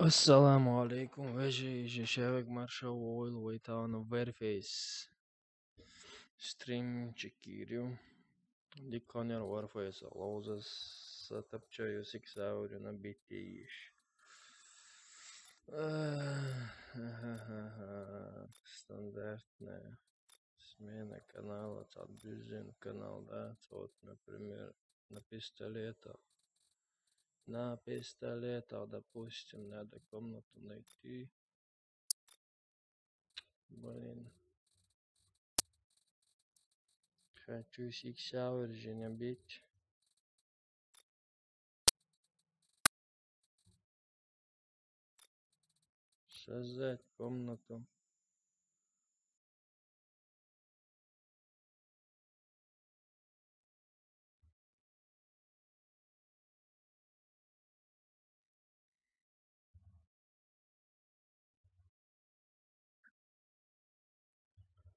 السلام عليكم. اجي شابك مرشا وول ويتانا فيرفيس stream čekīriju. Dikoner Warface lauzas satapčoju 6 euro nabitījuši. Стандартная смена канала, отближен канал, да, вот, например, на пистолетах. На пистолетах, допустим, надо комнату найти. Блин. Хочу Six Hour же набить. Создать комнату.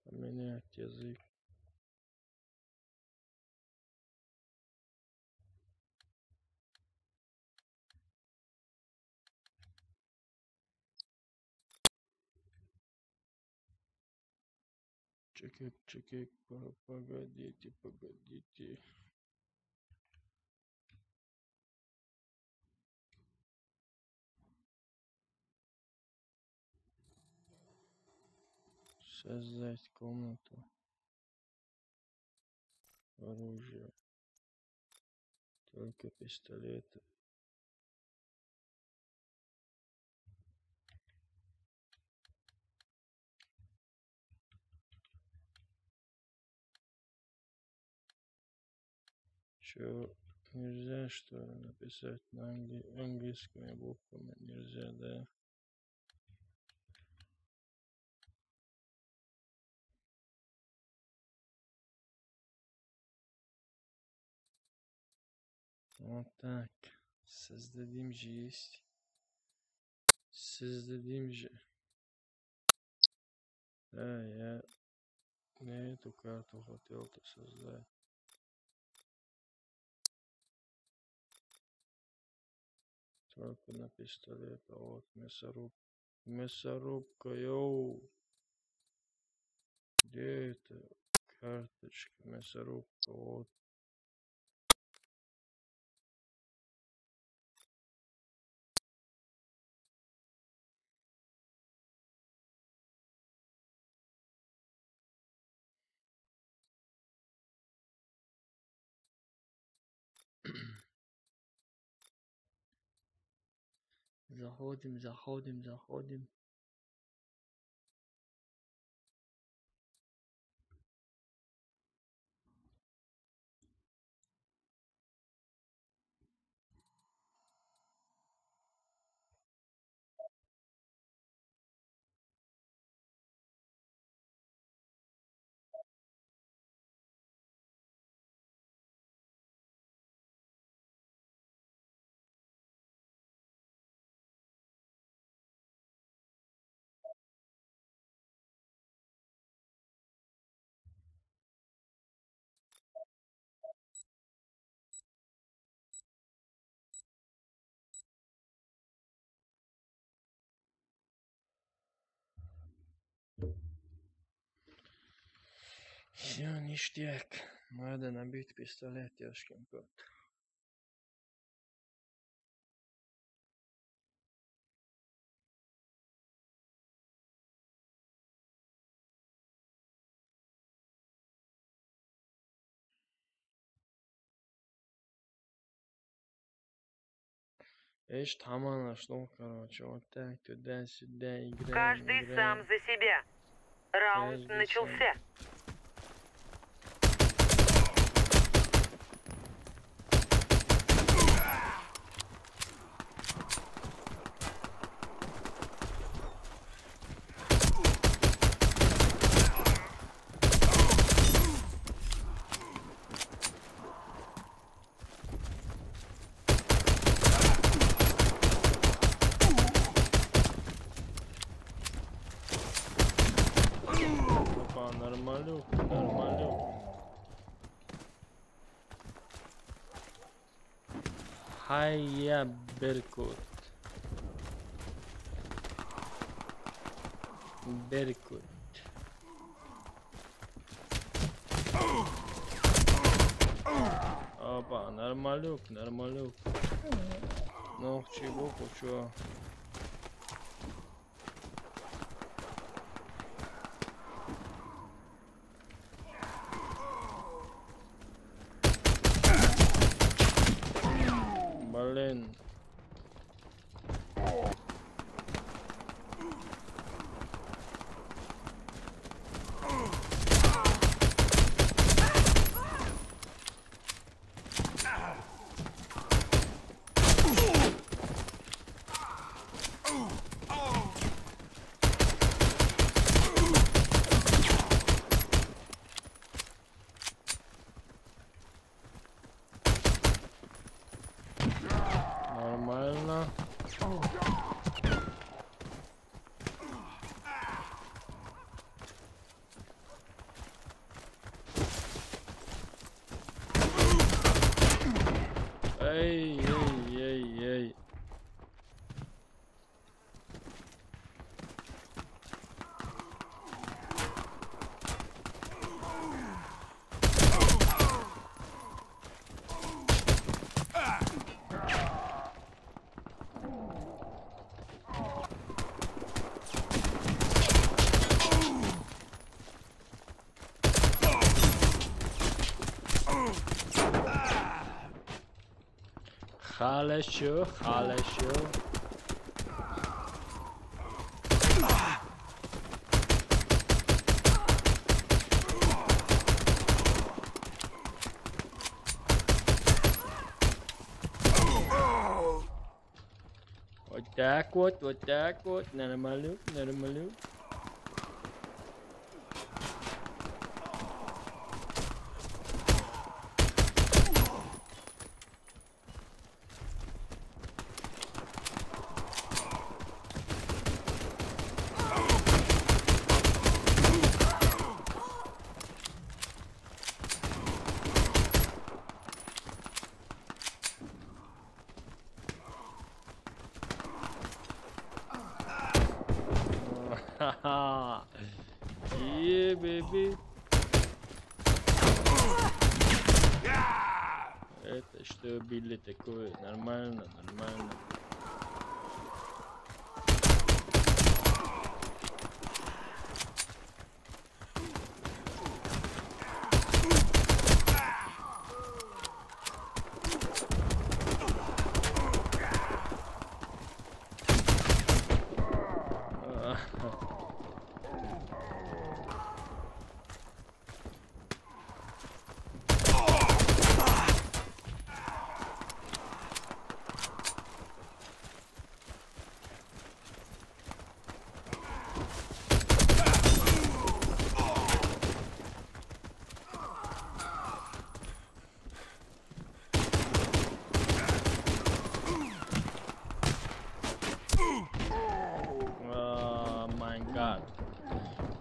Поменять язык. Чекик, погодите. Создать комнату. Оружие. Только пистолеты. Чё, нельзя что ли написать на английскими буквами? Нельзя, да? Вот так. Создадим же есть. Создадим же. Да, я эту карту хотел-то создать. Только на пистолет, а вот мясорубка. Мясорубка, йоу. Где это? Карточка, мясорубка, вот. Заходим. Все, ништяк. Надо набить пистолет, ёшкин кот. Эш, тама нашел, короче, вот так, туда-сюда играем. Каждый сам за себя. Раунд Каждый начался. Опа, нормалюк. Хайя Беркут. Беркут. Опа, нормалюк, нормалюк. Ну, чебуку, чё? Блин. Нормально. Эй, эй, эй, эй. Хорошо, хорошо. Вот так вот, нормалюк, нормалюк. Ха-ха. Бэби. Это что были такое? Нормально, нормально.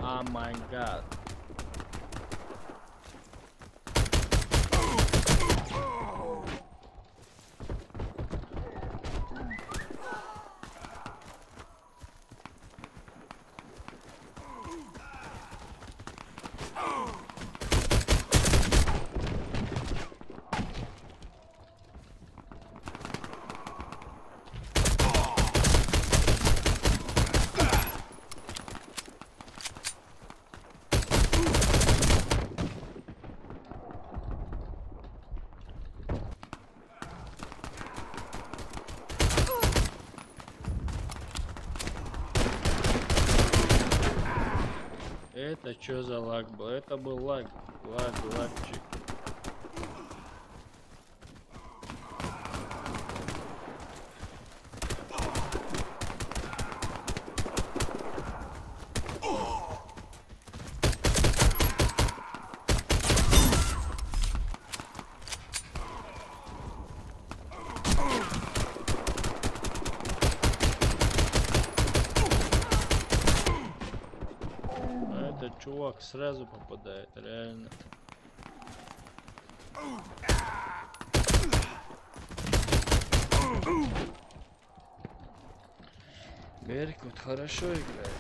Oh my god. Это что за лаг был? Это был лагчик. Этот чувак сразу попадает, реально. Беркут хорошо играет.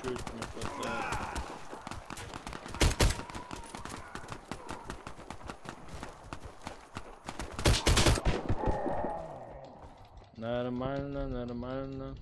чуть-чуть не хватает. Нормально, нормально.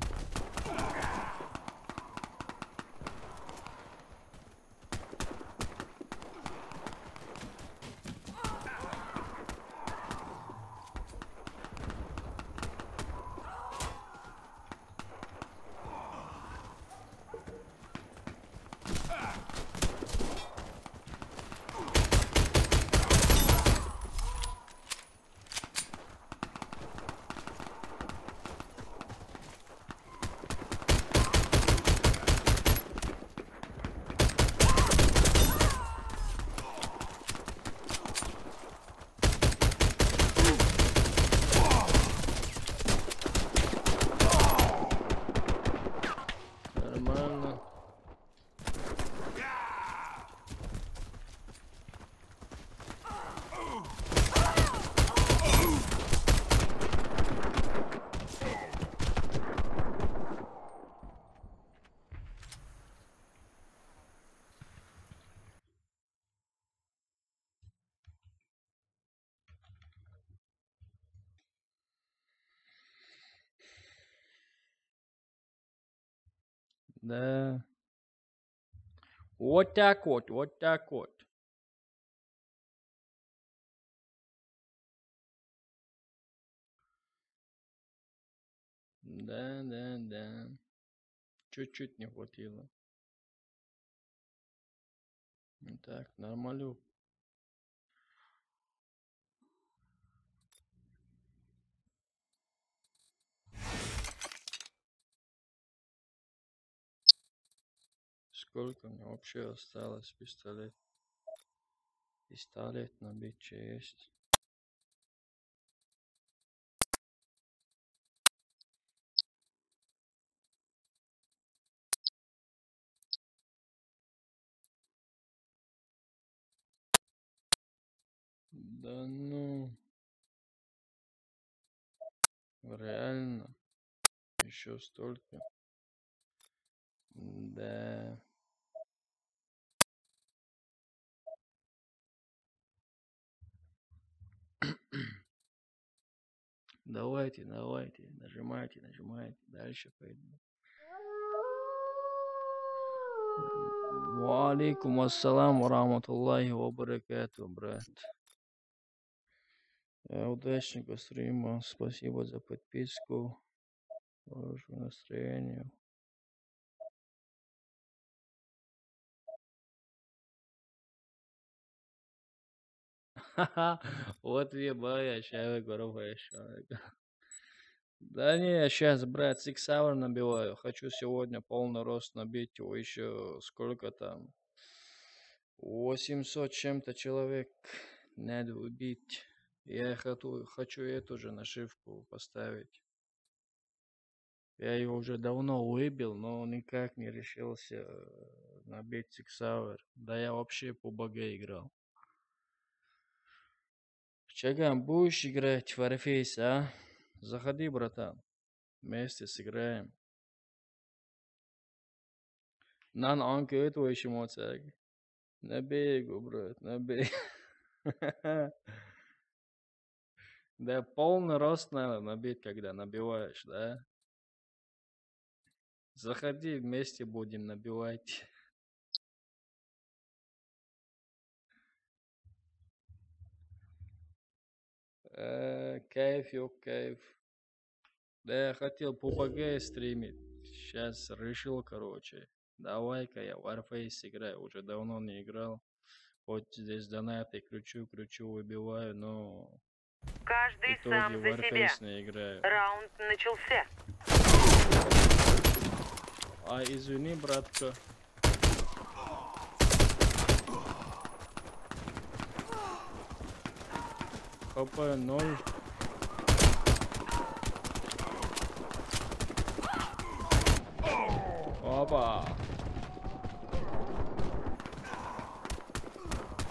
Нормально. Да. Вот так вот, вот так вот. Да, да, да. Чуть-чуть не хватило. Так, нормалю. Сколько мне вообще осталось пистолет? Пистолет на биче есть. Да ну, реально. Еще столько. Да. Давайте, давайте, нажимайте, нажимайте. Дальше пойду. Ва алейкум ассалам ва рахматуллахи ва баракату, брат. Удачненько стрима. Спасибо за подписку. Хорошего настроения. Вот ебая, сейчас говорю, да не, сейчас, брат, Six Hour набиваю. Хочу сегодня полный рост набить его еще сколько там? 800 чем-то человек надо убить. Я хочу эту же нашивку поставить. Я ее уже давно выбил, но никак не решился набить Six Hour. Да я вообще по БГ играл. Чаган, будешь играть в Warface, а? Заходи, братан. Вместе сыграем. Нан анка этого еще моцаг. Набей его, брат, набей. Да полный рост надо набить, когда набиваешь, да? Заходи, вместе будем набивать. Кайф, ёк, кайф. Да я хотел PUBG стримить. Сейчас решил, короче. Давай-ка я в Warface играю. Уже давно не играл. Хоть здесь донаты кручу, выбиваю, но... Каждый в итоге сам в за себя. Warface не играю. Раунд начался. А извини, братка. ХП 0. Опа.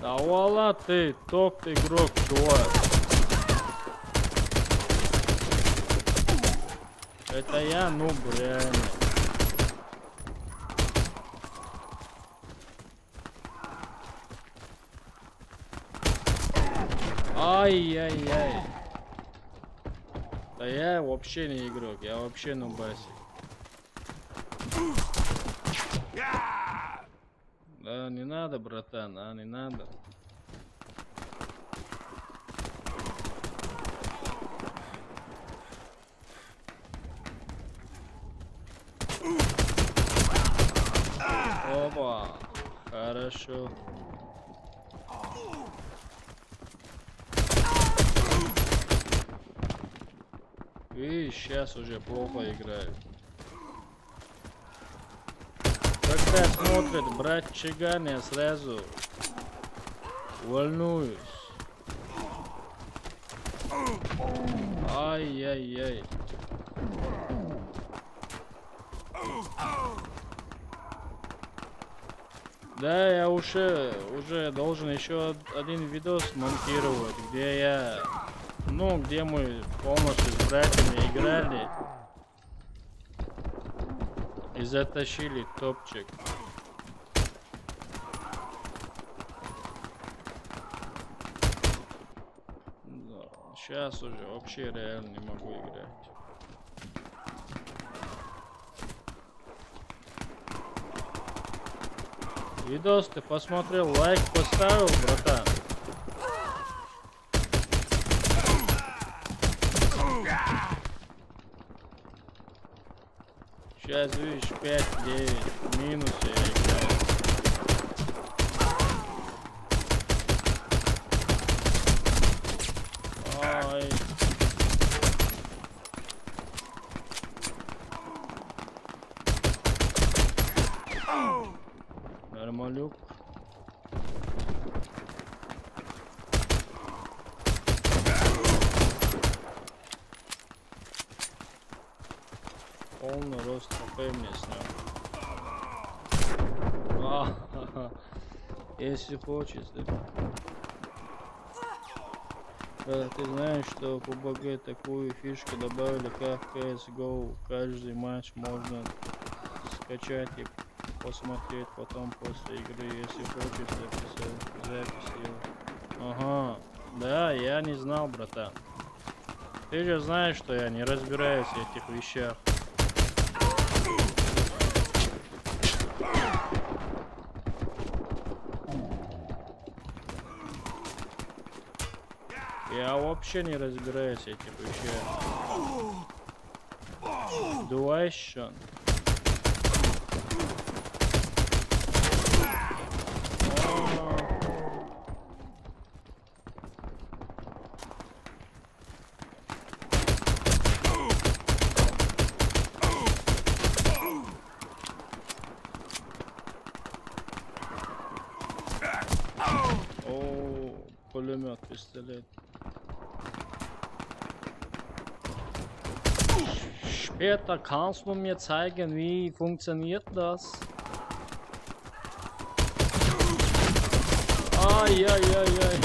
Да вала ты, топ игрок, чувак. Это я, нуб, реально. Ай-яй-яй. Да я вообще не игрок, я вообще нубасик. Да не надо, братан, не надо. Опа, хорошо. И сейчас уже плохо играю. Когда смотрит брат Чиган, я сразу волнуюсь. Ай-яй-яй. Да, я уже должен еще один видос монтировать, где я, где мы полностью с братьями играли и затащили топчик. Сейчас уже вообще реально не могу играть. Видос ты посмотрел, лайк поставил, братан? Сейчас видишь 5-9 минус я играю. Ай. Нормалюк. Полный рост ХП мне снял. Если хочешь, да. Ты знаешь, что в PUBG такую фишку добавили, как CSGO. Каждый матч можно скачать и посмотреть потом после игры, если хочешь записать запись его. Ага, да, я не знал, братан. Ты же знаешь, что я не разбираюсь в этих вещах. Я вообще не разбираюсь в этих вещах. Дуэшн. О, пулемет, пистолет. Später kannst du mir zeigen, wie funktioniert das? Ай-яй-яй-яй.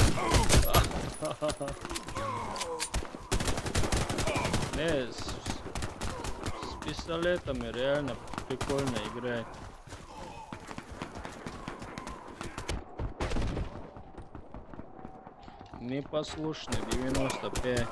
Не, с пистолетами реально прикольно играть. Непослушный 95.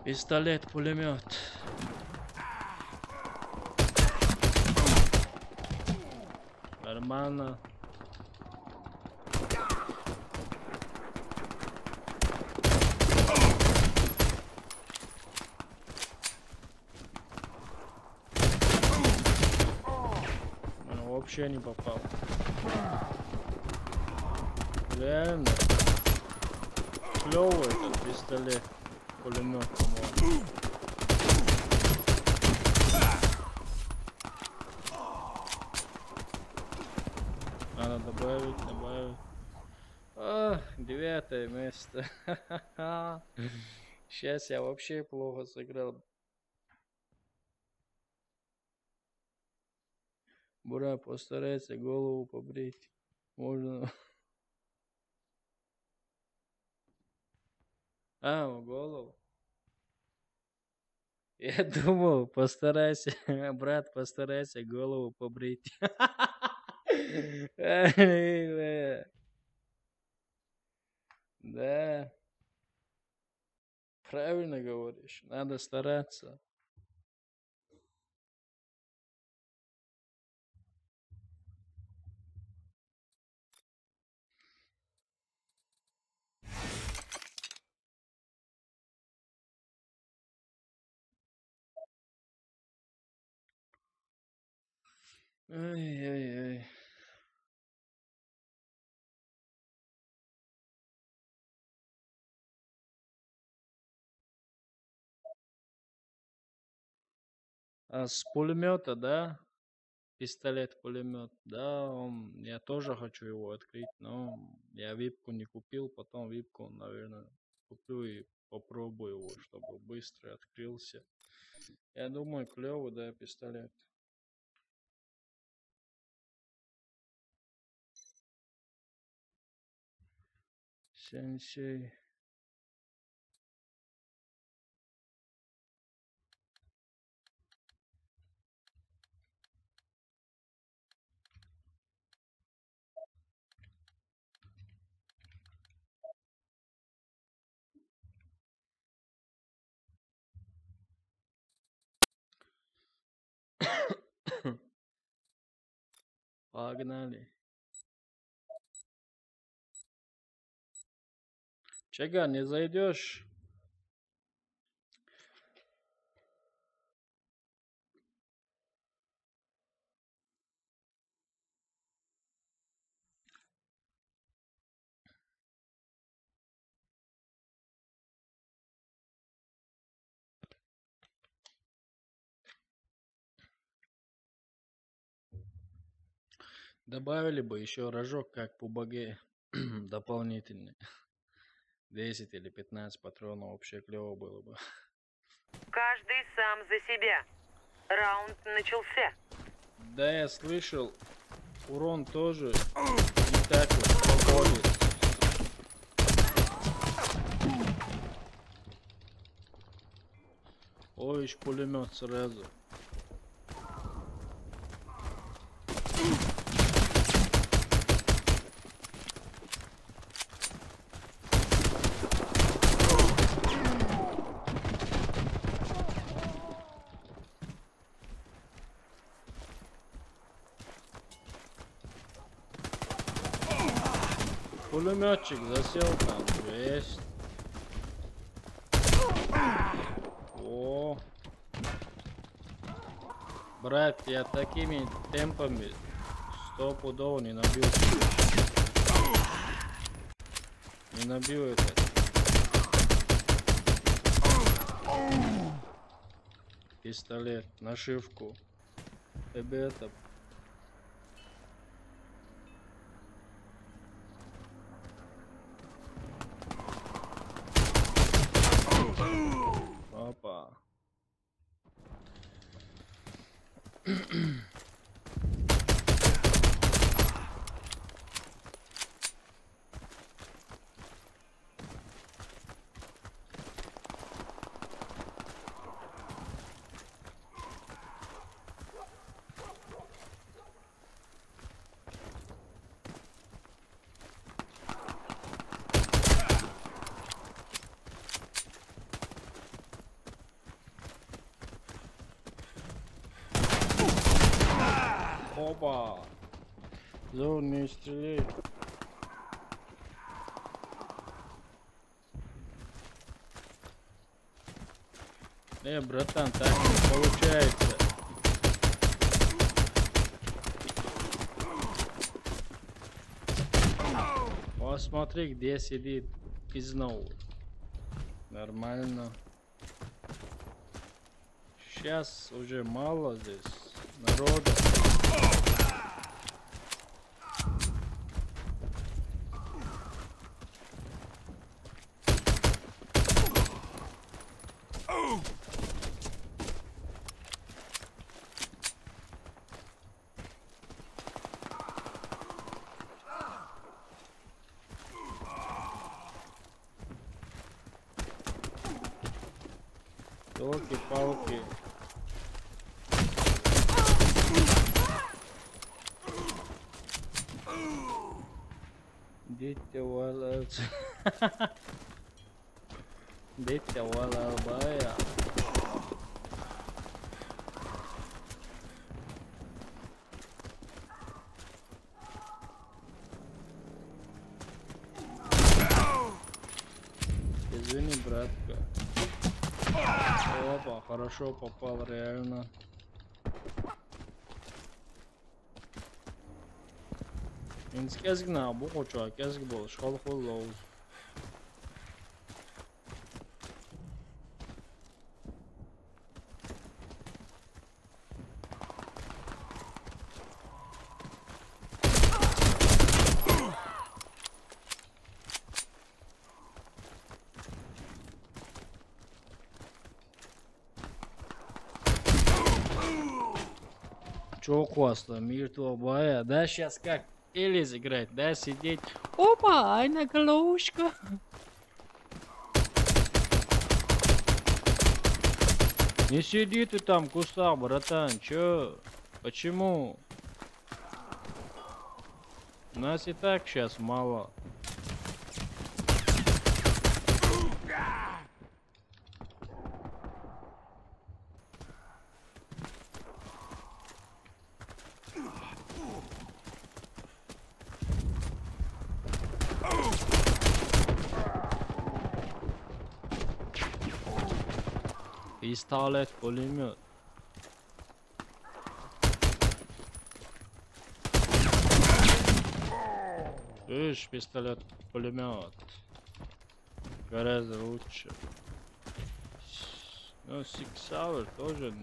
Пистолет, пулемет. Нормально. Вообще не попал. Реально. Клёвый этот пистолет. Пулемет, по-моему. Надо добавить. 9 место. Сейчас я вообще плохо сыграл. Бура, постарайся голову побрить. Можно А, в голову. Я думал, постарайся, брат, постарайся голову побрить. Ай, бля. Да, правильно говоришь. Надо стараться. Ай-яй-яй. А с пулемета, да? Пистолет-пулемет. Да, я тоже хочу его открыть, но я випку не купил. Потом випку, наверное, куплю и попробую его, чтобы быстро открылся. Я думаю, клевый, да, пистолет. Сенсей. Погнали. Чего, не зайдешь? Добавили бы еще рожок, как по баге, дополнительный. 10 или 15 патронов вообще клево было бы. Каждый сам за себя. Раунд начался. Да, я слышал, урон тоже не так вот проходит. Ой, ещё пулемет сразу. Пулеметчик засел там, есть. О, брат, я такими темпами стопудово не набил. Не набил это. Пистолет, нашивку. Ребята. Опа. Опа. Зон, не стреляй. Братан, так не получается. Посмотри, где сидит Изноу. Нормально. Сейчас уже мало здесь народа. Ёлки-палки. Дитя валяется. Дитя валяется. Извини, братка. Опа, хорошо попал, реально. Инс кезгна, бухуча, кезг был, школ лоу. Чё классно, Миртуа Бая, да, сейчас как Элис играть, да, сидеть. Опа, айна головушка. Не сиди ты там в кустах, братан, чё? Почему? Нас и так сейчас мало. Пистолет, пулемет. Слышь, пистолет, пулемет. Гораздо лучше. Ну, Six Hour тоже.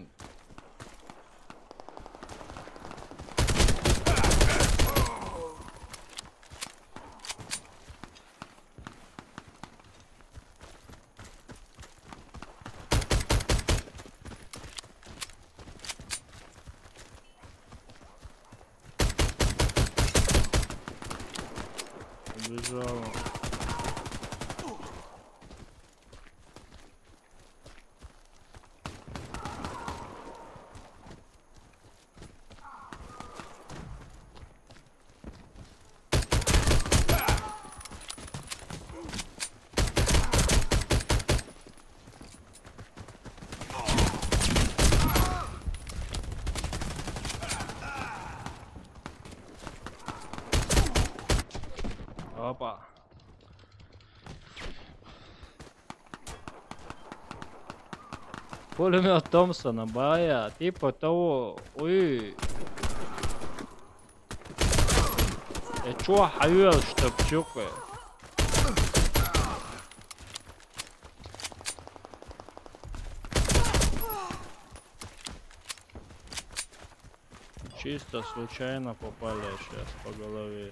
Убежал. Опа. Пулемет Томпсона, бая, типа того. Ой. Я чё охуел, что пчёкает? Чисто случайно попали сейчас по голове.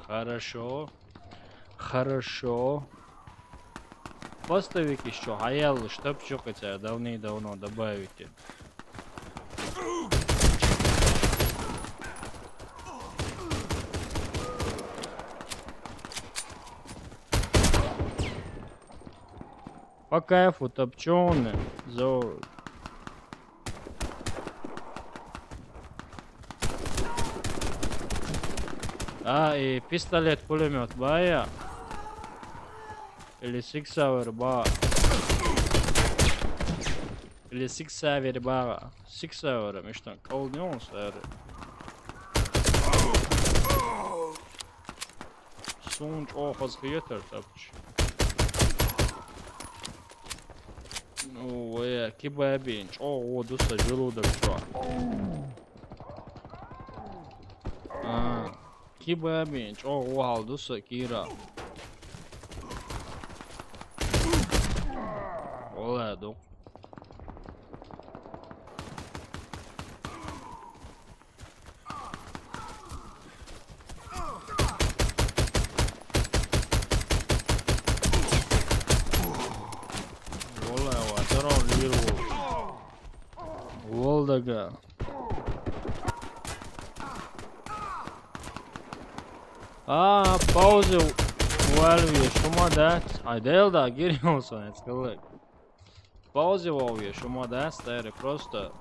Хорошо. Хорошо. Поставик еще, аял, чтоб чокать, давно добавите. По кайфу топчёный, зор. А, и пистолет-пулемет, бая. Или Six Hour бар. Или Six Hour бар. Six Hour, мечтан, колдён, сэр. Сунч, охоз хьетер, топч. Ну, кибабинч. О, дуса, желудок, чё. Кибабинч. О, вау, дуса, кира. Оладу. Pauze şuma dert. Ay değil da giriyorsun etkilik. Pauze şuma dert stary, просто.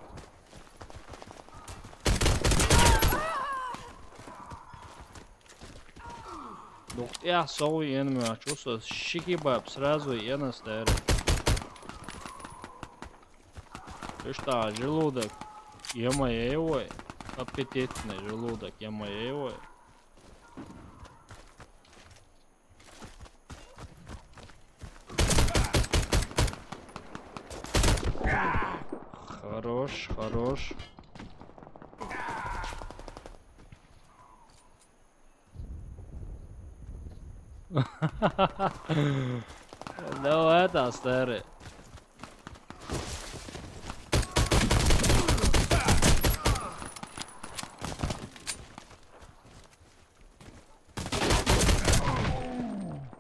Я сову енмю, чувствую, щикибаб сразу ена стary. Ты что, желудок е-моевой, аппетитный желудок е-моевой. Хорош, хорош. Ну это, старый.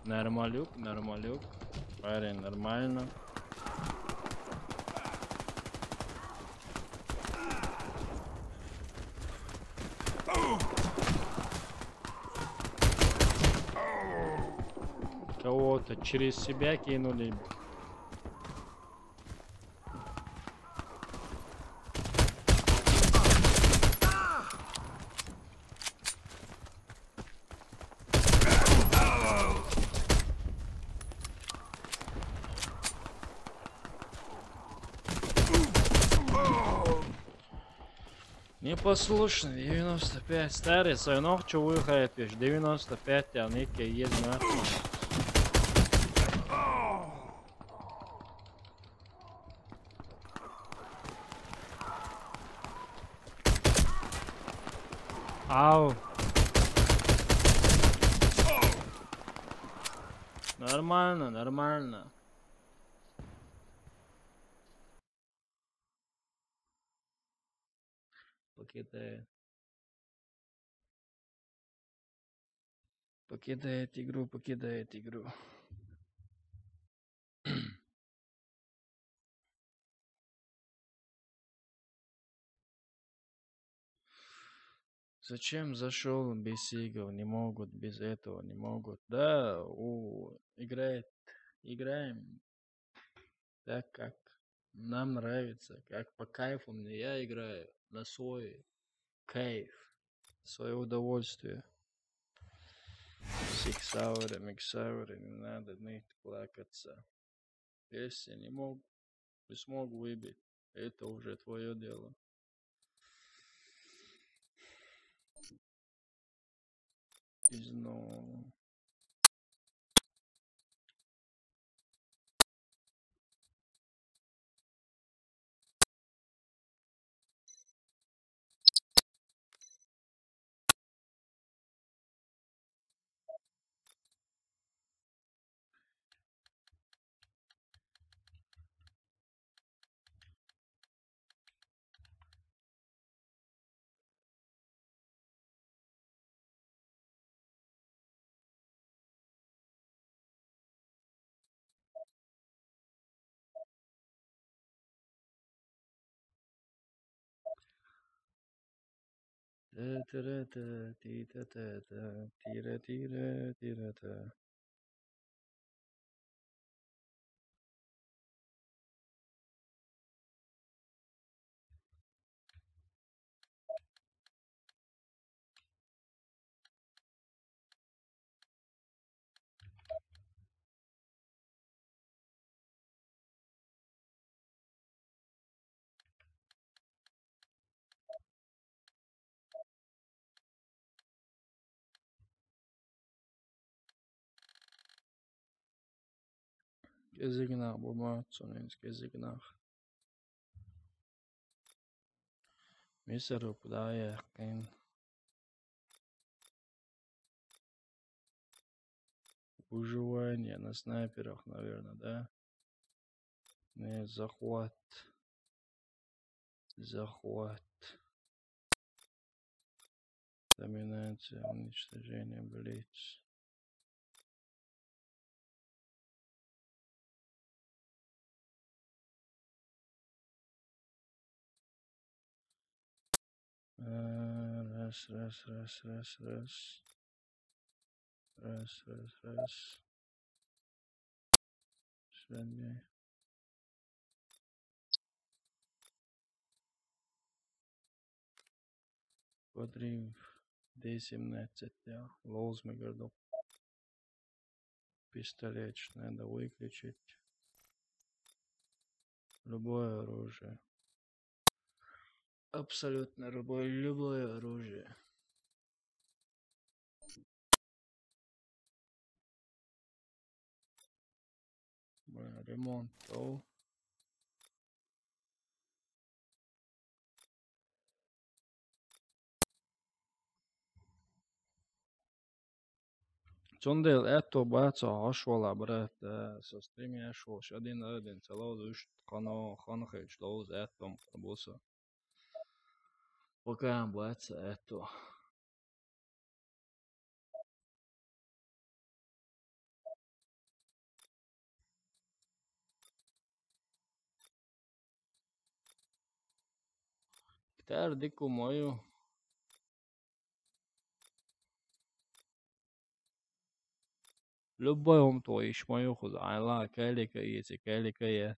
Нормалюк, нормалюк. Парень, нормально. Кого-то через себя кинули. Непослушный, 95. Старый, сынок, что выходит, 95, а некий есть нахуй. Ау. Нормально, нормально. Покидает. Покидает игру, покидает игру. Зачем зашел без игр? Не могут, без этого не могут. Да, играем так, как нам нравится, как по кайфу мне. Я играю на свой кайф, свое удовольствие. Сиксауры, миксауры, не надо ныть, плакаться. Если не смог выбить, это уже твое дело. Пизно. Та-та-та-та, ти-та-та-та, тира-тира-тира-та. Gezegnar bulmak sonrayız, gezegnar. Мистеру подая, Кен. Выживание на снайперах, наверное, да? Не, захват. Захват. Доминация, уничтожение, блиц. Раз. Раз. Сами. Квадрив. D17, ja. Лоузмегарду. Пистолет надо выключить. Любое оружие. Абсолютно любое оружие. Ремонт. Sondel etto báca hasonlá brete sa streamjes hos adin adin celodus kanahich loz ettom busa. Покаем бáca etto. Ктар дику мою. Любой твой мою хузайла калика е.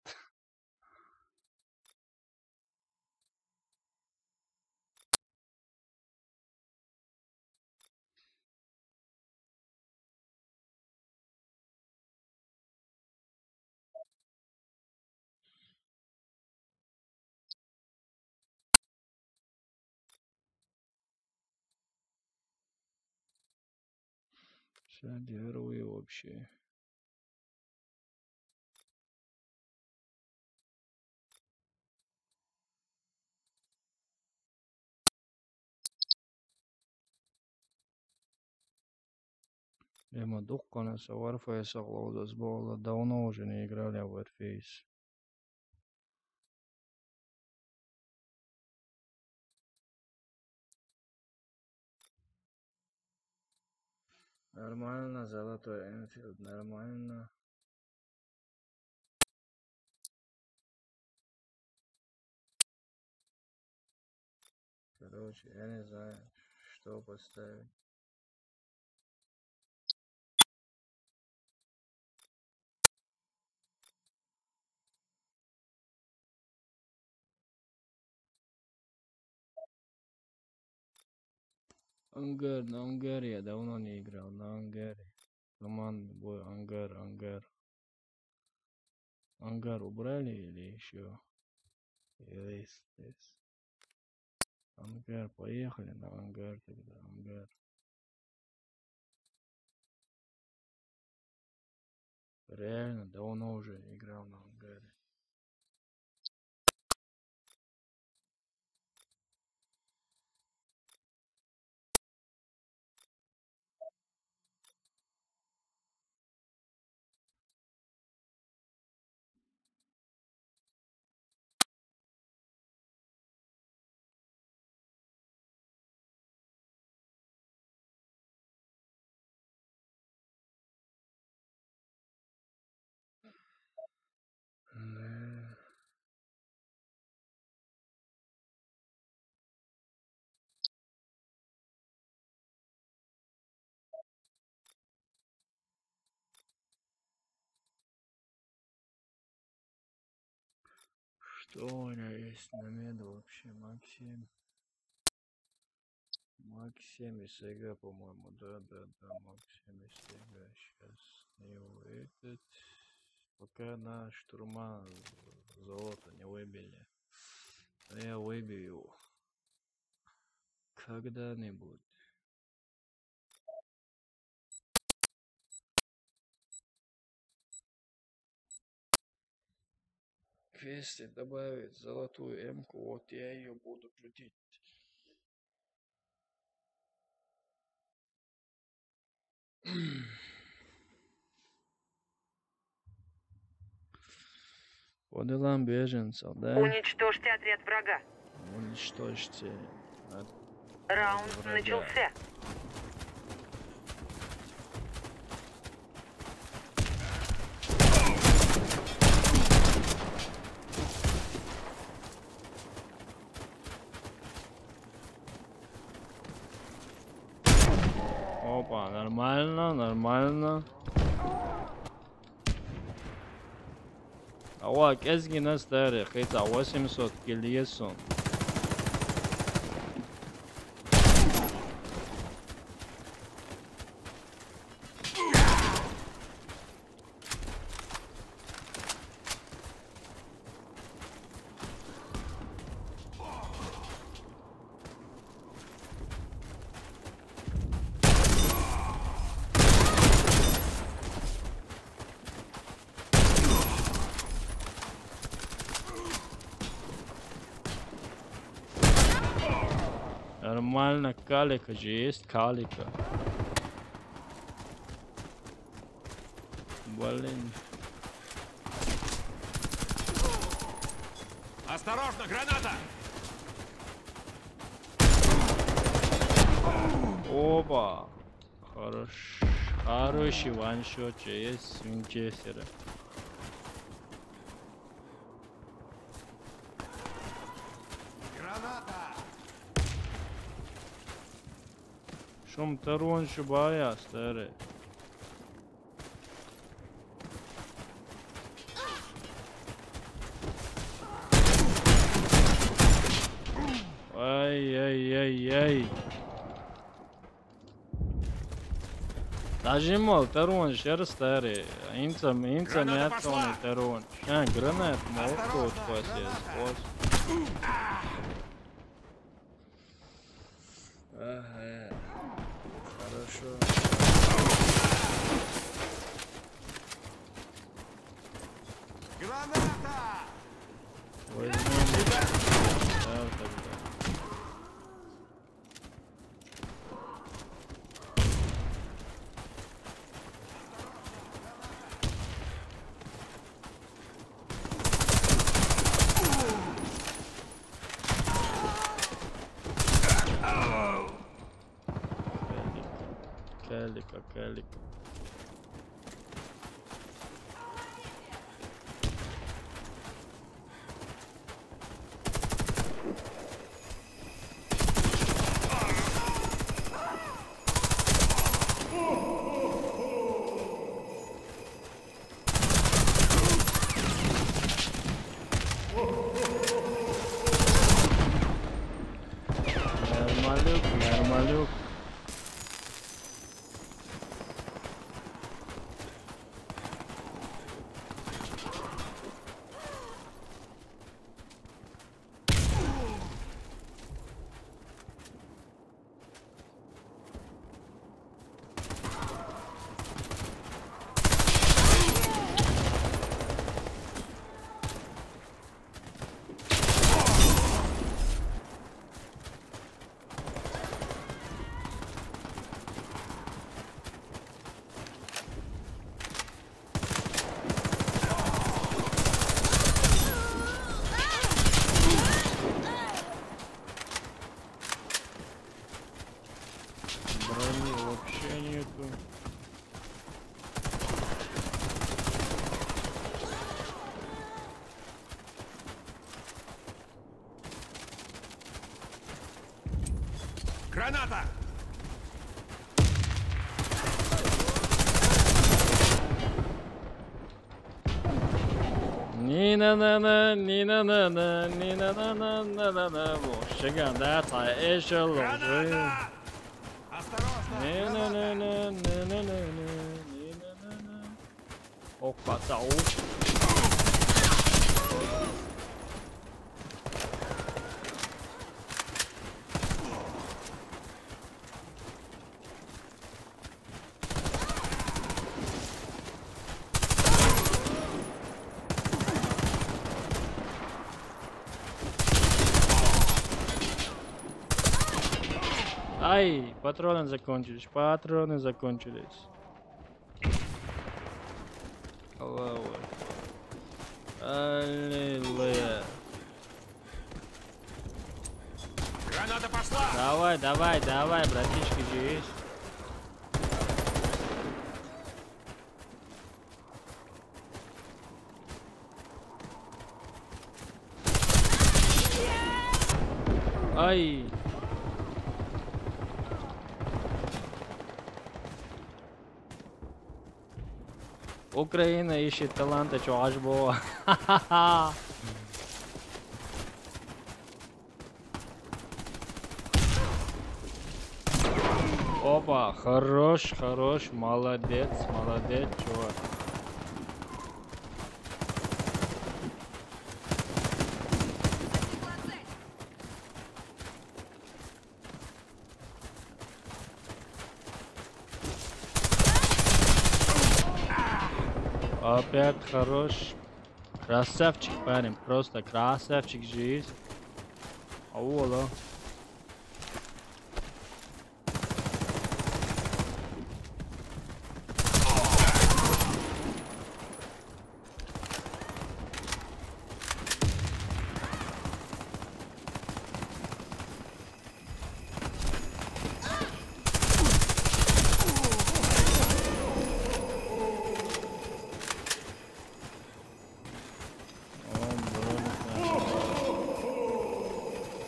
Содержи вообще. Ема духканаса Warface'a лоудас было. Давно уже не играли в Warface. Нормально, золотой Энфилд, нормально. Короче, я не знаю, что поставить. Ангар, на Ангаре я давно не играл, на Ангаре. Командный бой, Ангар. Ангар убрали или еще? Или здесь? Ангар, поехали на Ангар тогда, Ангар. Реально, давно уже играл на Ангаре. Что у меня есть на меду вообще? Максим и Сега, по-моему. Да, Максим и Сега. Сейчас его этот. Пока на штурма золото не выбили. Но я выбью когда-нибудь. Квесты добавить золотую М-ку, вот я ее буду крутить. По делам беженцев, да? Уничтожьте отряд врага. Уничтожьте Раунд врага. начался. Оп. Опа, нормально, нормально. Ава, кезги нас даре, хейта 800 килиесон. Нормально, калика же есть, калика. Блин. Осторожно, граната! Опа. Хорош. Хороший ваншот же есть, винчестера. Граната! Шум тарон шубая, старый. Ай-яй-яй-яй. Даже мол, тарон шер старый. Инца мятон тарон. Гранат молот после. Ага. Хорошо. Граната! Возьмем. Да, тогда. Калика. Нормалюк. Брони вообще нету. Граната! Ни-на-на-на. Chegando a echelon. Граната! Осторожно! Граната! Опа, tá Ай, патроны закончились. Аллаху. Аллилуйя. Граната пошла! Давай, братишки, здесь. Ай. Украина ищет таланта Чувашбова. Опа, хорош, хорош, молодец, молодец, чувак. Опять хорош. Красавчик, парень, просто красавчик жизнь. Аула.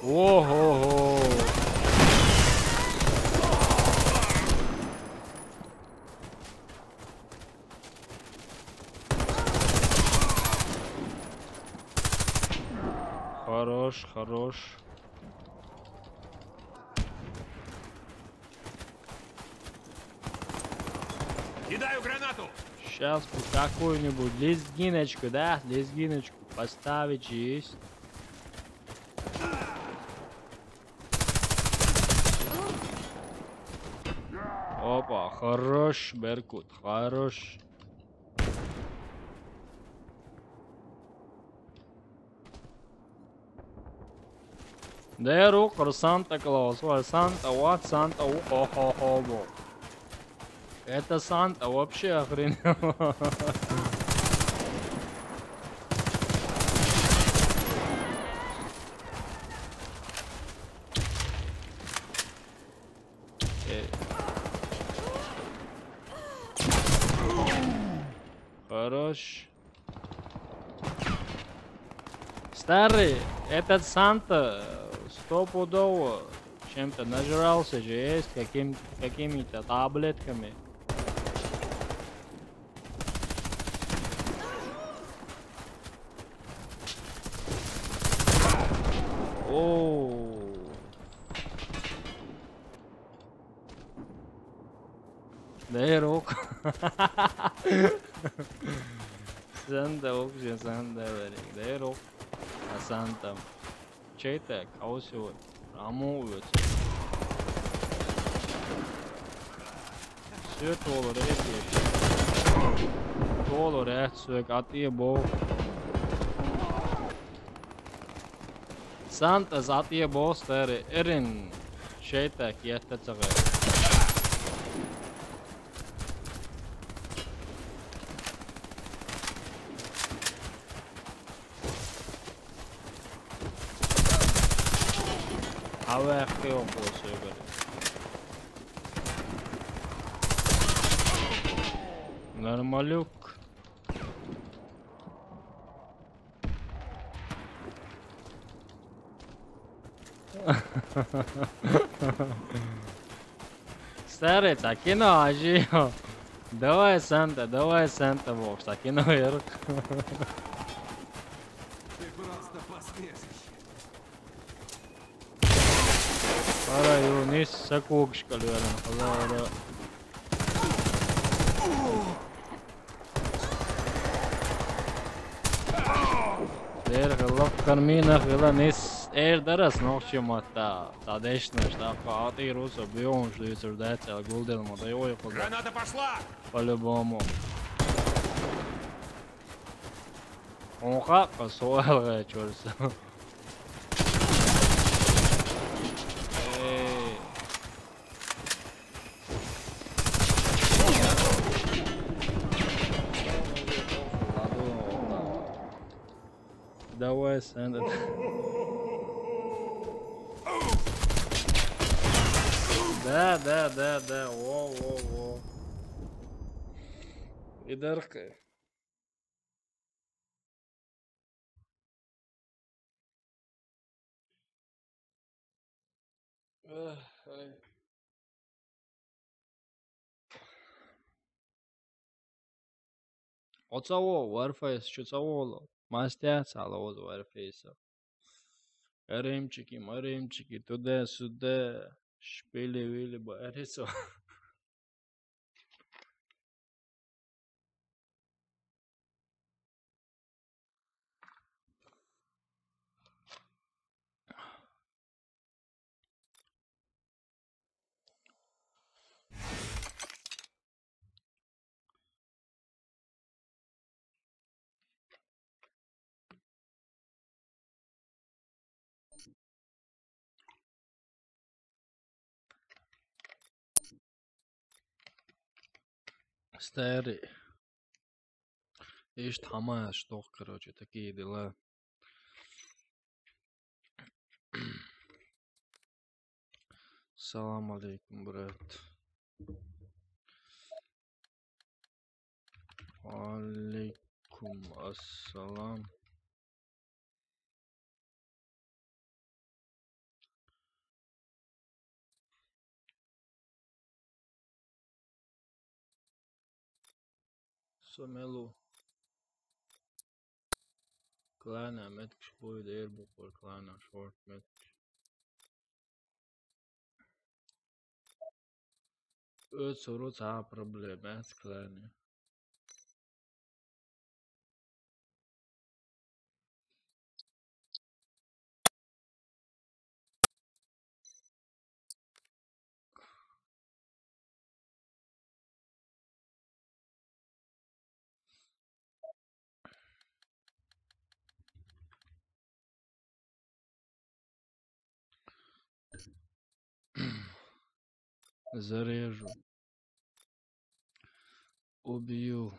Ого-го. Хорош, хорош. Кидаю гранату! Сейчас бы какую-нибудь лезгиночку, да? Лезгиночку поставить есть. Опа, хорош, Беркут, хорош. There are Санта Клаус, Санта, вот Санта, хо-хо-хо. Это Санта вообще охренел. Хорош. Старый, этот Санта стопудово чем-то нажрался же, есть какими-то таблетками. О. Дай руку. Санта вообще Санта, дай руку. А Санта. Чей-то каусиот. Рамует. Все толу рейс. Толу рейс сök atıyor Санта затия бостер эрин. Чей-то киетте цагай. Hava yok olsa göre. Нормалюк. Старый, кино ажио. Давай Санта бокс, кино вверх. Ты просто посмешище. Para ju nissa kukska lyödä. Derge lokkan mina kyllä nis daras nokšķimata tā dešņaš tā kā attīrus ar bionšu līdz ar dēcēl guldinumu da joju kod. Граната пошла! По-любому. Он хакка соэлгэ чорса. Давай, Санта. Да. Во. Идарка. Ай. Оцаво, Warface, чуцаволо. Мастяца, алоз Warface. Маремчики, туда-сюда. Шпили-вили, барисо. Старый. Ишь, тама, что, короче, такие дела. Салам алейкум, брат. Алейкум ассалам. Somelu. Kleiner Metkš boju derbu por kleiner short Metkš. Soru tā problēma, kleiner. Зарежу. Убью.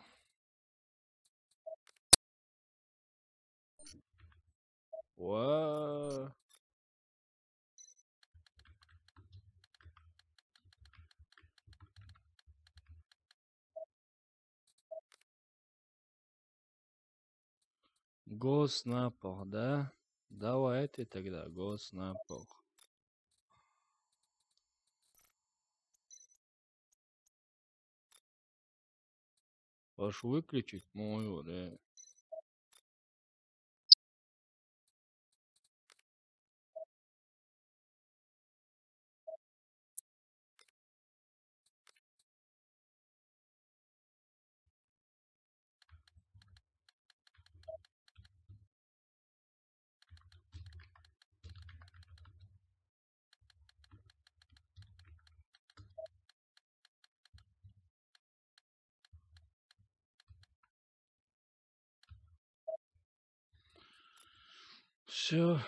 Ва. Гос на пол, да? Давайте тогда гос на пол. Аж выключить мою, да? Все.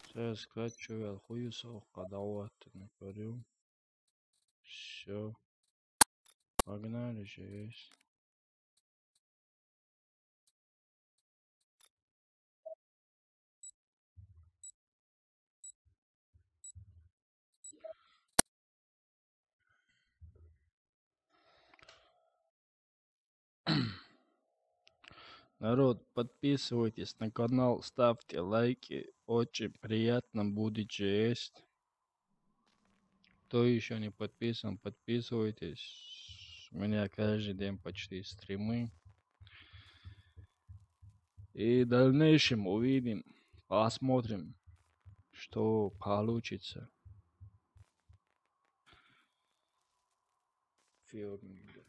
Сейчас скачиваю, хую совка, давайте напорю. Все. Погнали же есть. Народ, подписывайтесь на канал, ставьте лайки. Очень приятно будет есть. Кто еще не подписан, подписывайтесь. У меня каждый день почти стримы. И в дальнейшем увидим, посмотрим, что получится. Филминг.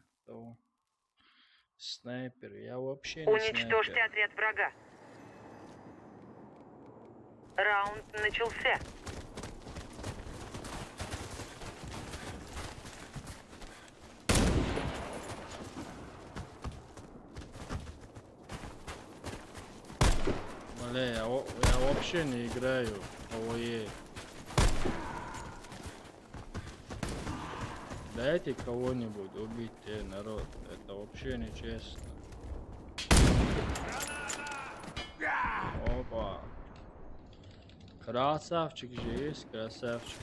Снайпер, я вообще не Уничтожьте снайпер. отряд врага. Раунд начался. Бля, я вообще не играю в ОЕ. Дайте кого-нибудь убить, народ. Это вообще нечестно. Опа. Красавчик же есть, красавчик.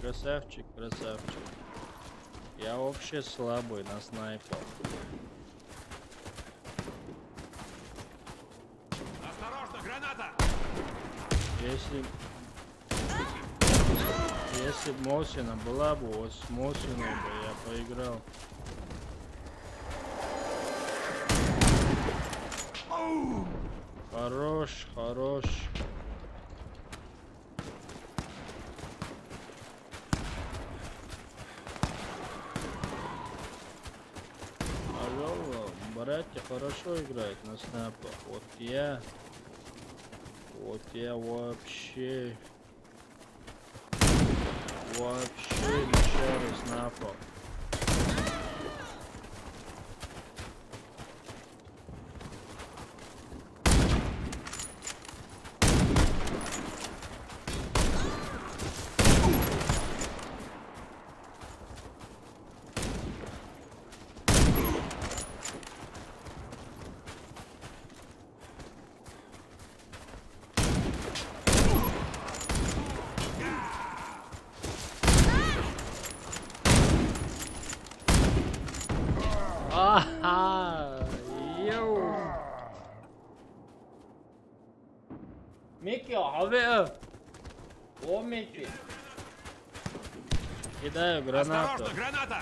Я вообще слабый на снайпер. Осторожно, граната! Если бы Мосина была бы, вот с Мосиной бы я поиграл. Хорош, хорош. Алло, братья хорошо играют на снайпах. Вот я вообще не шарю снайпа. Ага, йоу. Микки, abi. О, Микки. Кидаю гранату. Осторожно, граната!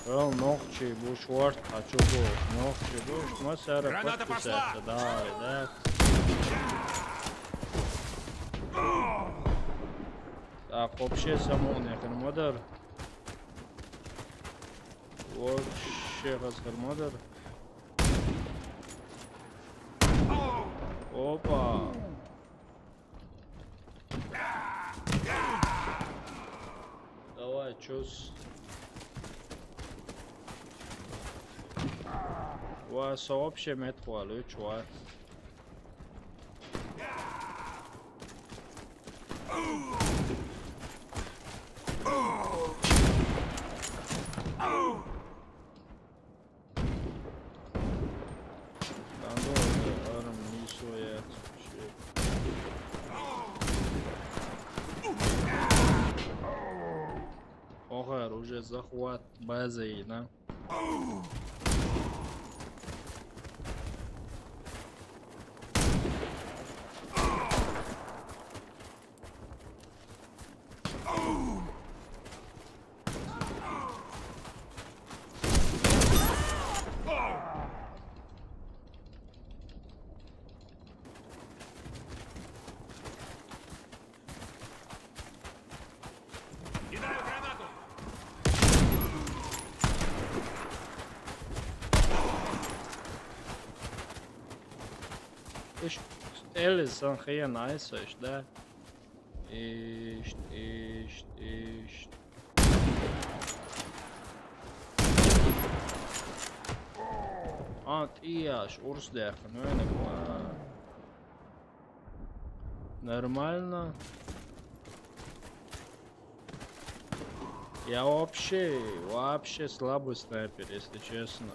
Vēl nohči būs vārds, taču būs. Nohči būs, mēs arī Граната пошла! подписаться. Давай, да. Так, вообще самоуник модер. Вообще разгар модер. Опа. Давай, чус. Сообщее метро, чувак. Ого, уже захват базы, да? Кидаю гранату! Eles são reais, да? Isto. Ияш, урсдеха, ну я нормально. Я вообще слабый снайпер, если честно.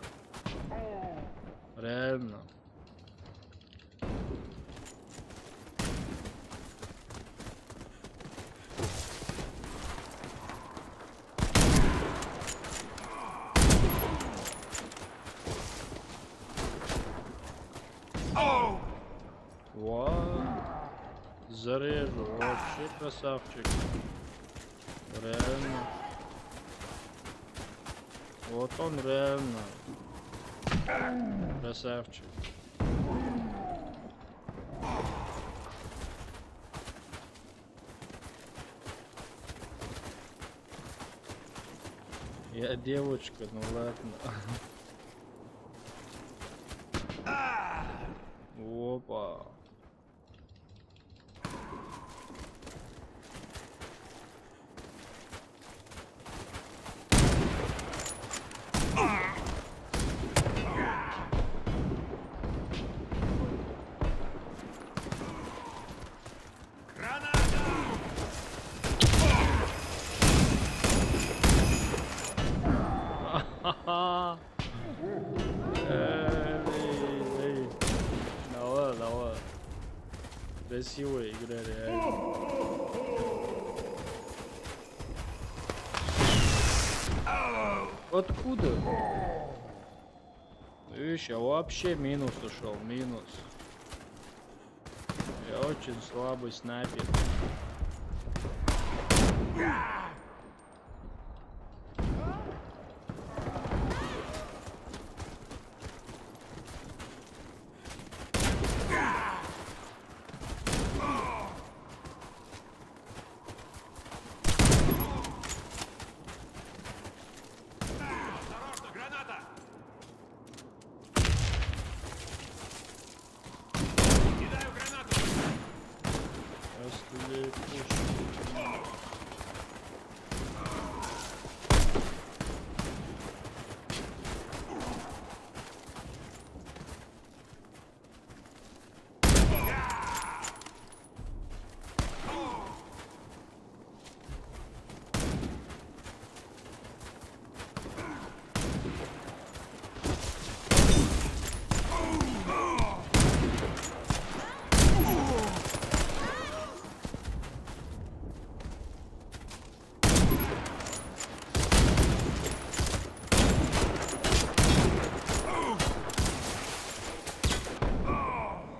Реально. Зарежу, вообще красавчик. Реально. Вот он реально. Красавчик. Я девочка, ну ладно. Опа. красивая игра, реально. Откуда? Видишь, я вообще минус ушел, минус. Я очень слабый снайпер. Осторожно, граната! Кидаю гранату! Я стреляю пушку.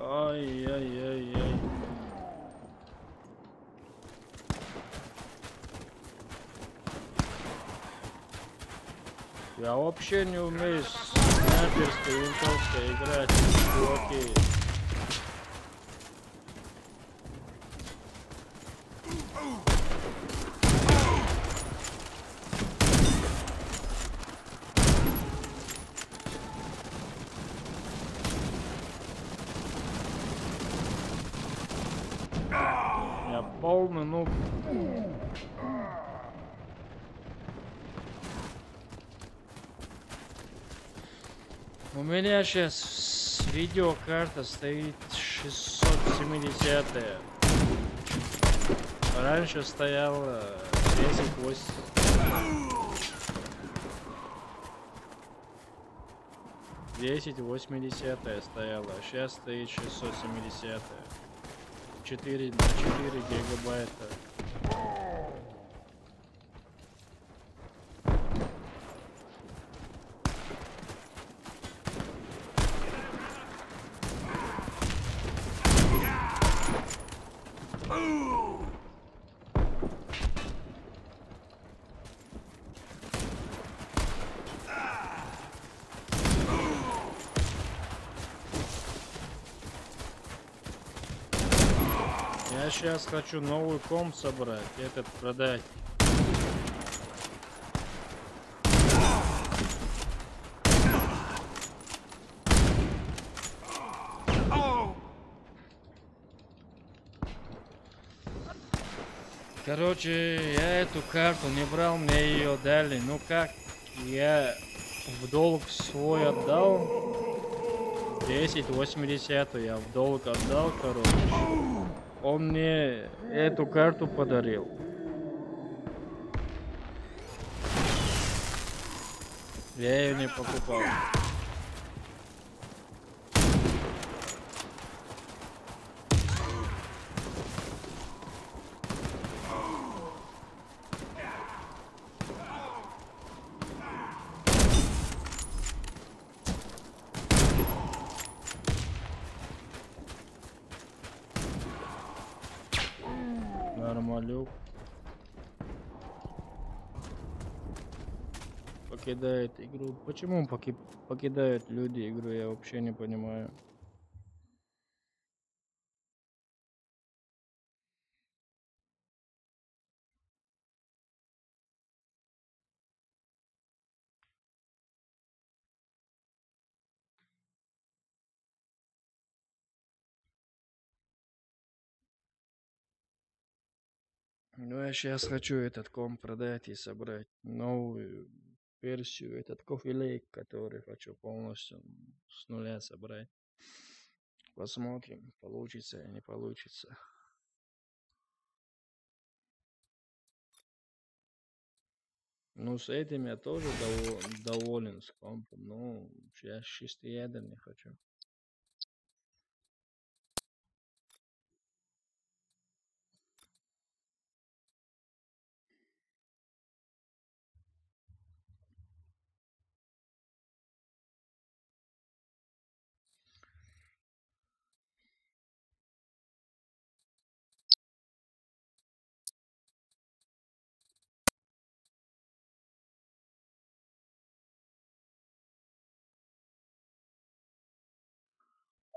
Ай-яй-яй-яй. Я вообще не умею с снайперской винтовкой играть, чуваки. Я полный нуб. У меня сейчас видеокарта стоит 670. Раньше стояла 1080 стояла, а сейчас стоит 670. 4 на 4 гигабайта. Я сейчас хочу новый комп собрать, этот продать. Короче, я эту карту не брал, мне ее дали. Ну как, я в долг свой отдал. 1080 я в долг отдал, короче. Он мне эту карту подарил. Я ее не покупал. Нормалюк. Покидает игру. Почему покидают люди игру, я вообще не понимаю. Ну, я сейчас хочу этот комп продать и собрать новую версию, этот Coffee Lake, который хочу полностью с нуля собрать. Посмотрим, получится или не получится. Ну, с этим я тоже доволен с компом. Ну, я чистый ядер не хочу.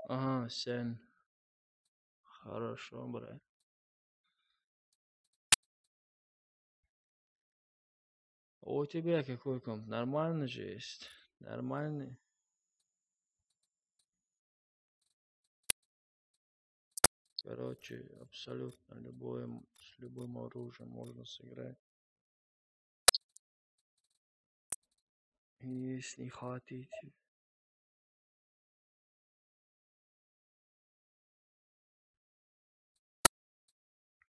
Ага, 7. Хорошо, брат. А у тебя какой комп? Нормальный же есть? Нормальный? Короче, абсолютно с любым оружием можно сыграть. Если не хотите.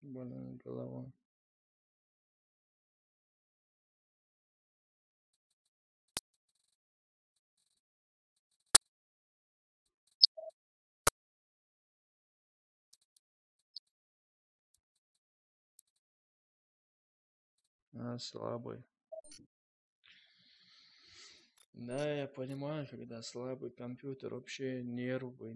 Блин, голова. Слабый. Да, я понимаю, когда слабый компьютер, вообще нервы.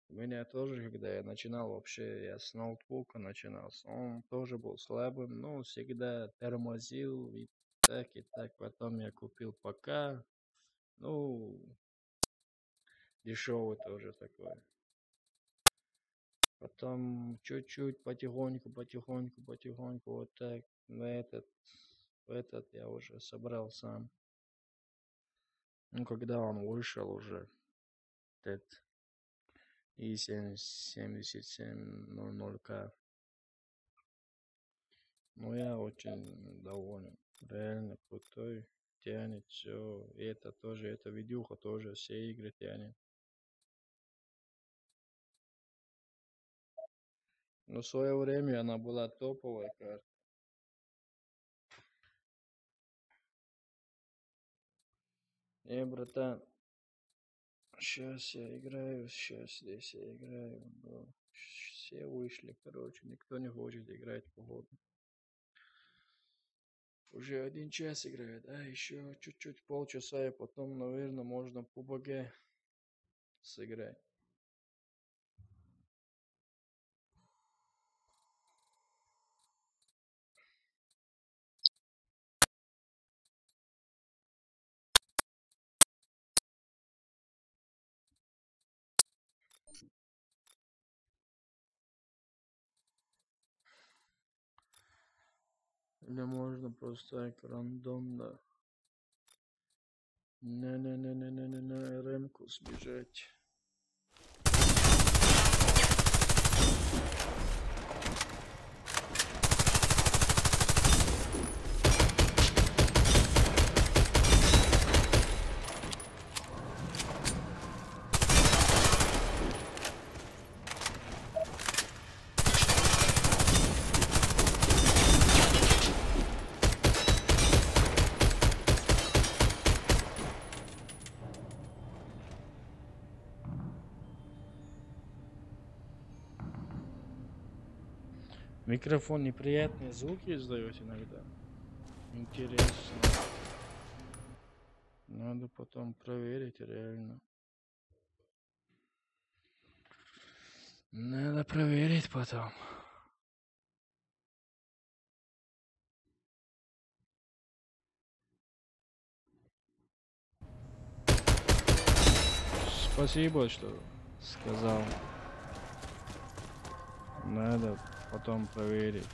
У меня тоже, когда я начинал вообще, я с ноутбука начинал, он тоже был слабым, но всегда тормозил и так, и так. Потом я купил ПК, ну, дешевый тоже такой. Потом чуть-чуть, потихоньку, вот так. На этот я уже собрал сам. Ну, когда он вышел уже, этот i7700K. Ну, я очень доволен. Реально крутой. Тянет все. И это тоже, эта видюха тоже, все игры тянет. Но в свое время она была топовая карта. Братан, сейчас здесь я играю. Но все вышли, короче, никто не хочет играть, походу. Уже 1 час играет, а еще чуть-чуть полчаса, и потом, наверное, можно PUBG сыграть. Или можно просто так рандомно. Не, ремку сбежать. Микрофон неприятные звуки издает иногда. Интересно. Надо потом проверить реально. Надо проверить потом. Спасибо, что сказал. Надо потом проверить.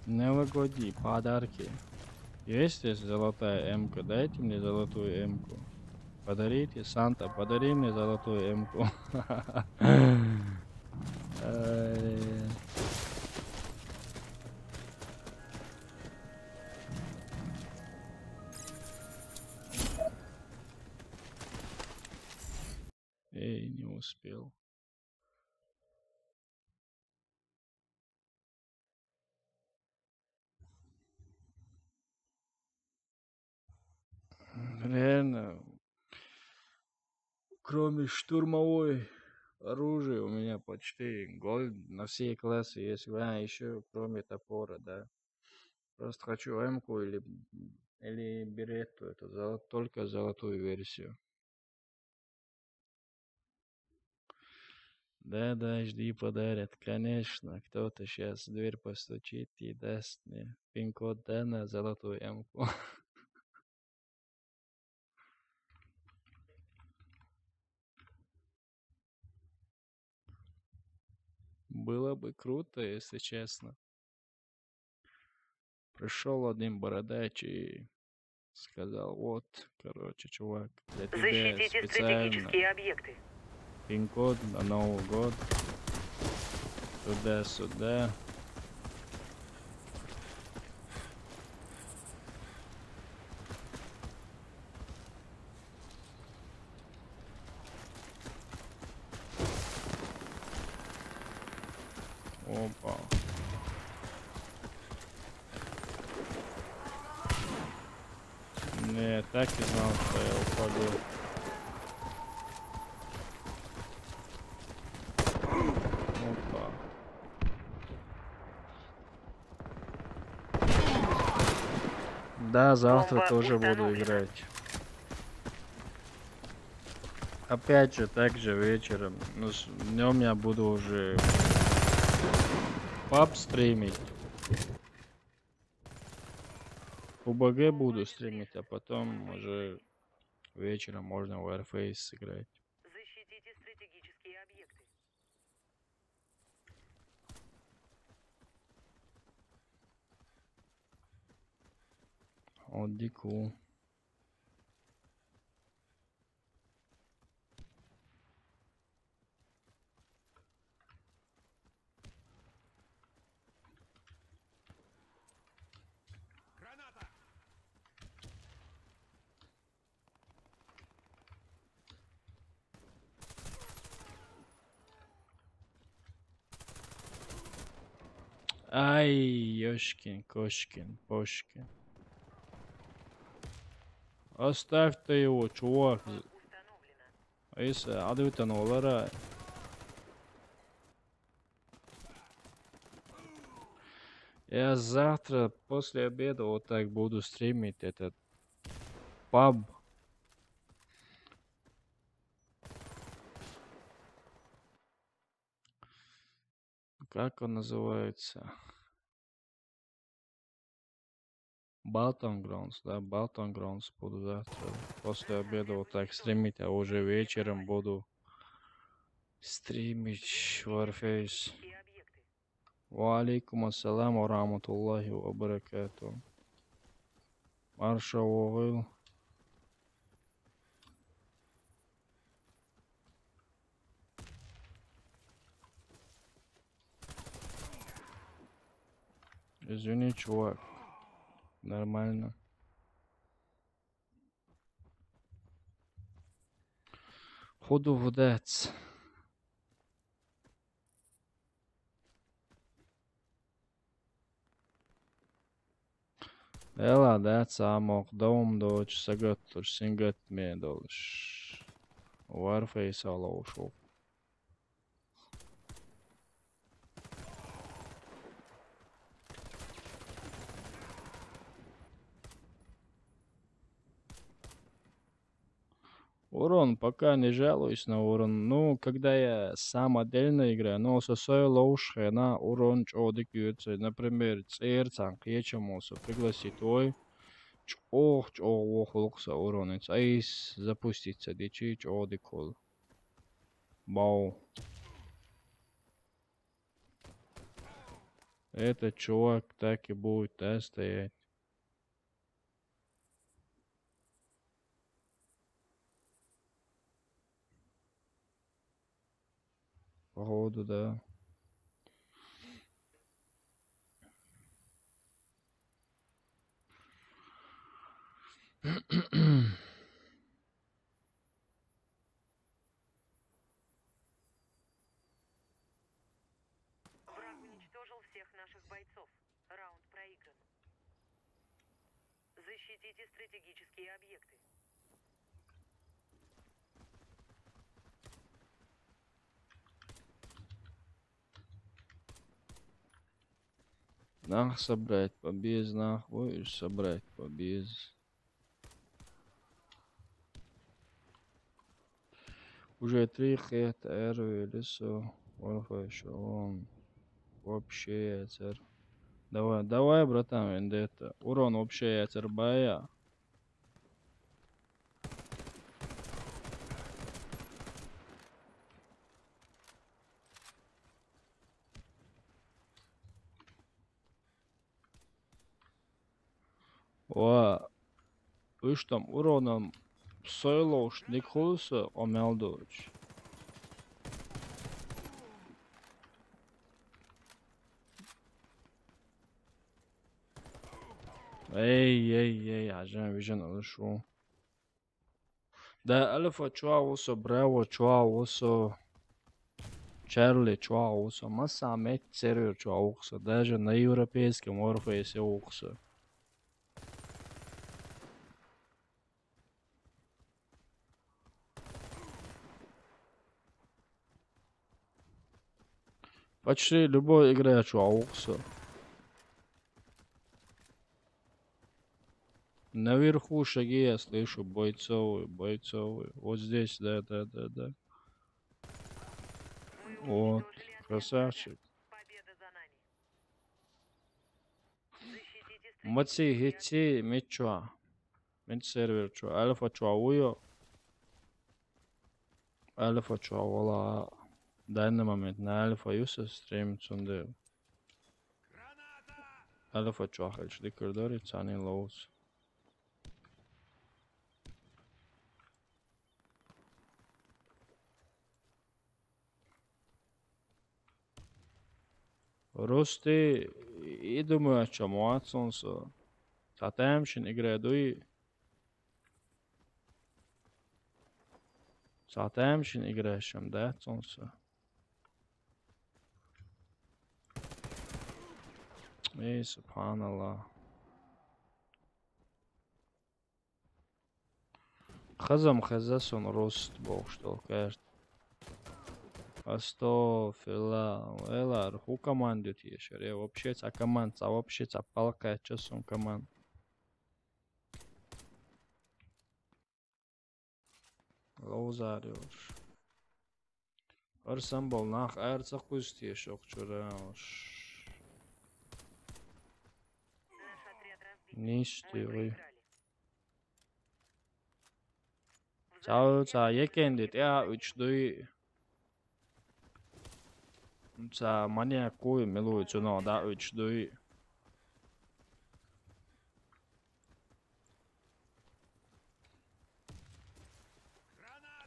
Новогодние подарки. Есть здесь золотая М-ка? Дайте мне золотую М-ку. Подарите, Санта, подари мне золотую М-ку. Эй, не успел. Реально, кроме штурмовой оружия, у меня почти гольд на все классы есть. А, еще кроме топора, да. Просто хочу М-ку или беретту, это только золотую версию. Да, жди подарят, конечно. Кто-то сейчас в дверь постучит и даст мне пин-код да на золотую ямку. Было бы круто, если честно. Пришел один бородач и сказал, вот, короче, чувак, для тебя Защитите специально стратегические объекты. пин-код на Новый год. Туда-сюда. Опа. Не, так и знал, что я упаду. Опа. Да, завтра Бомба тоже буду установлена. играть. Опять же, так же вечером. Но днем я буду уже паб стримить. УБГ буду стримить, а потом уже вечером можно в Warface сыграть. Защитите стратегические объекты. Вот дику. Граната! Ай, ёшкин, кошкин, пошкин. Оставь ты его, чувак. Установлена. Если адвитан олара. Я завтра после обеда вот так буду стримить этот паб. Как он называется? Battlegrounds, да, Battlegrounds буду завтра после обеда вот так стримить, а уже вечером буду стримить Warface. Стратегические объекты. Ва алейкум ассалам ва рахматуллахи ва баракату. Марша оғыл. Извини, чувак. Нормально. Ходу в дец. Ela dec amok domdoč sagatavosim gatmiedolis. Warface alaušu. Урон, пока не жалуюсь на урон. Ну, когда я сам отдельно играю, но со своей лоушей на урон чодик юется. Например, церцан, кечемоса, пригласи твой. Чох, лукса уронец. Айс запуститься, дичи чодикол. Бау. Этот чувак так и будет, да, стоять. Походу, да. Враг уничтожил всех наших бойцов. Раунд проигран. Защитите стратегические объекты. Нах собрать побез, нахуй собрать побез. Уже 3 хет эру лесо. Еще он вообще цер. Давай, братан, вендетта. Урон вообще цер бая. Ва, уж там уроном сойлош Николса Омелдович. Эй, عشان فيجن على شو ده ألفا تشوا وصو براو تشوا وصو Чарли чуауса, масса мет сервер чуауса, даже на европейском Warface укса. Почти любой игре чуауса. Наверху шаги я слышу бойцовые. Вот здесь, да. Мы Вот, уничтожили отряд красавчик. врага. Победа за нами. Защитите Маци стратегические хити мет чуа. Мет сервер чуа. Альфа чуа уйо. Альфа чуа вала. Дайна момент на альфа юса стрим цунде. Граната! Альфа чуа хельш дикордори цани лоус. Рости и думаю, что Муатсонса. Сатэмшин иградуи. Сатэмшин играшам, да, Сонса. Эй, субханаллах. Хазам хазасон рост бог что кажет. Астафирилла. Элар, ху команду тиешер. Вообще ца команд, вообще ца палка часом команд. Лоузариош. Арсам бол нах арца кусти шокчураш. Наш отряд разбит. Ништи Мы вы. проиграли. Ца екендит я учдуи. Ца мания куй милуй цуно да учдуи.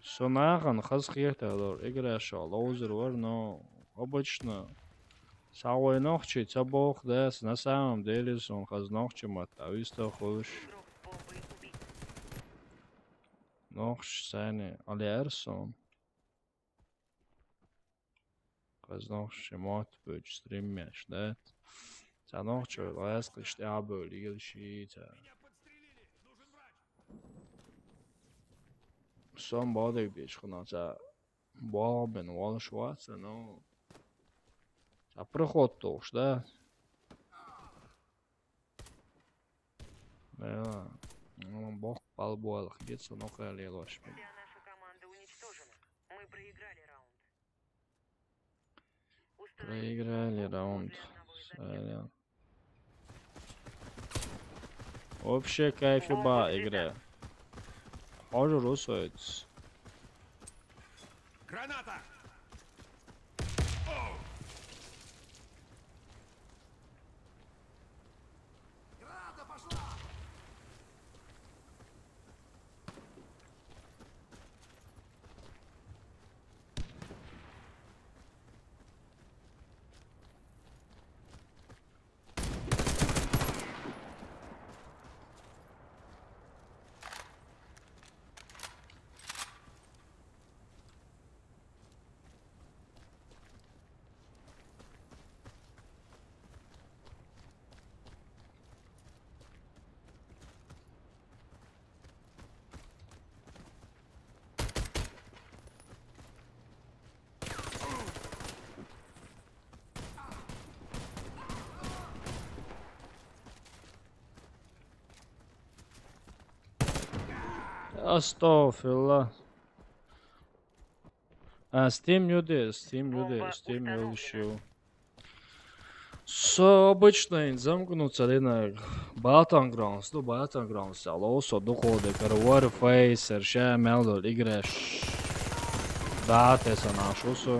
Сонахан хаз хиерталор играша лоузер вар, но обычно сауэ нохчи цабох дас на самом деле сон хаз нохчи матависто хуш. Игрок с бомбой убит. Нохч сани алиарсон. Хаз нохчи мат бүч стриммяш, да? Ца нохчи ласкаш табөл игилши ца. Меня подстрелили! Нужен врач! Сон бодыг биш хна ца бобен вал шваца, но ца проход тош, да? Да. Ну, бог полбол, где-то ну халилош. Вся наша команда уничтожена. Мы проиграли раунд. Проиграли раунд. После одного из отрядов. Вообще кайфиба игра. Хожу русоец. Граната! Граната пошла! Астафирилла. Steam люди, Бомба Steam установлена. решил. С обычной замкнуться рынок Battlegrounds, nu Battlegrounds, lauso duhode, kar Warface, ar šajā meldo igrēš dāte sanāšu usu.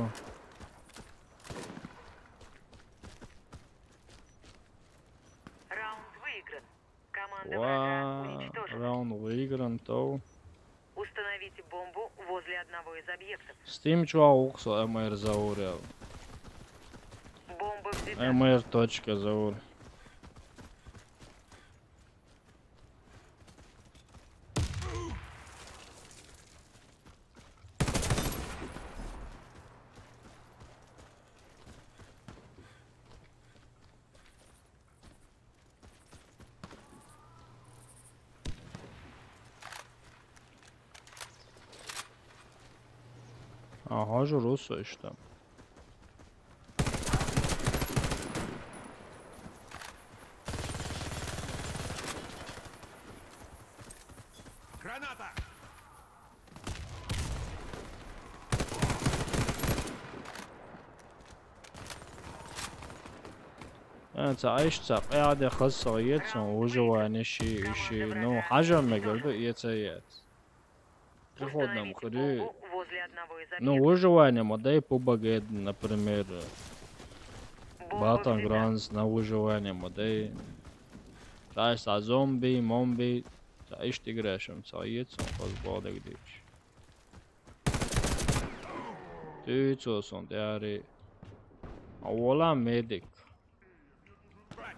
Раунд выигран. Команда врага уничтожена. Rauns выигран, то Установите бомбу возле одного из объектов. Steam čo augstu MR zaurēl. Бомба взята. MR точка zaur. Ага, же руссо что. Граната! أنت عايش قاعدة خاصة يتسون وجواني شي ну حاجة مقلدو يتسيات. Приходно Установите мхри. бомбу возле одного из Ну, объектов. выживание, модай побагает, например, Бомба взята. Battlegrounds на выживание, модай. Тайс а зомби, момби. Тайш ты играешь, цаец, он позбалдек дичь. Тюцос он дяри. А вола медик. Врач!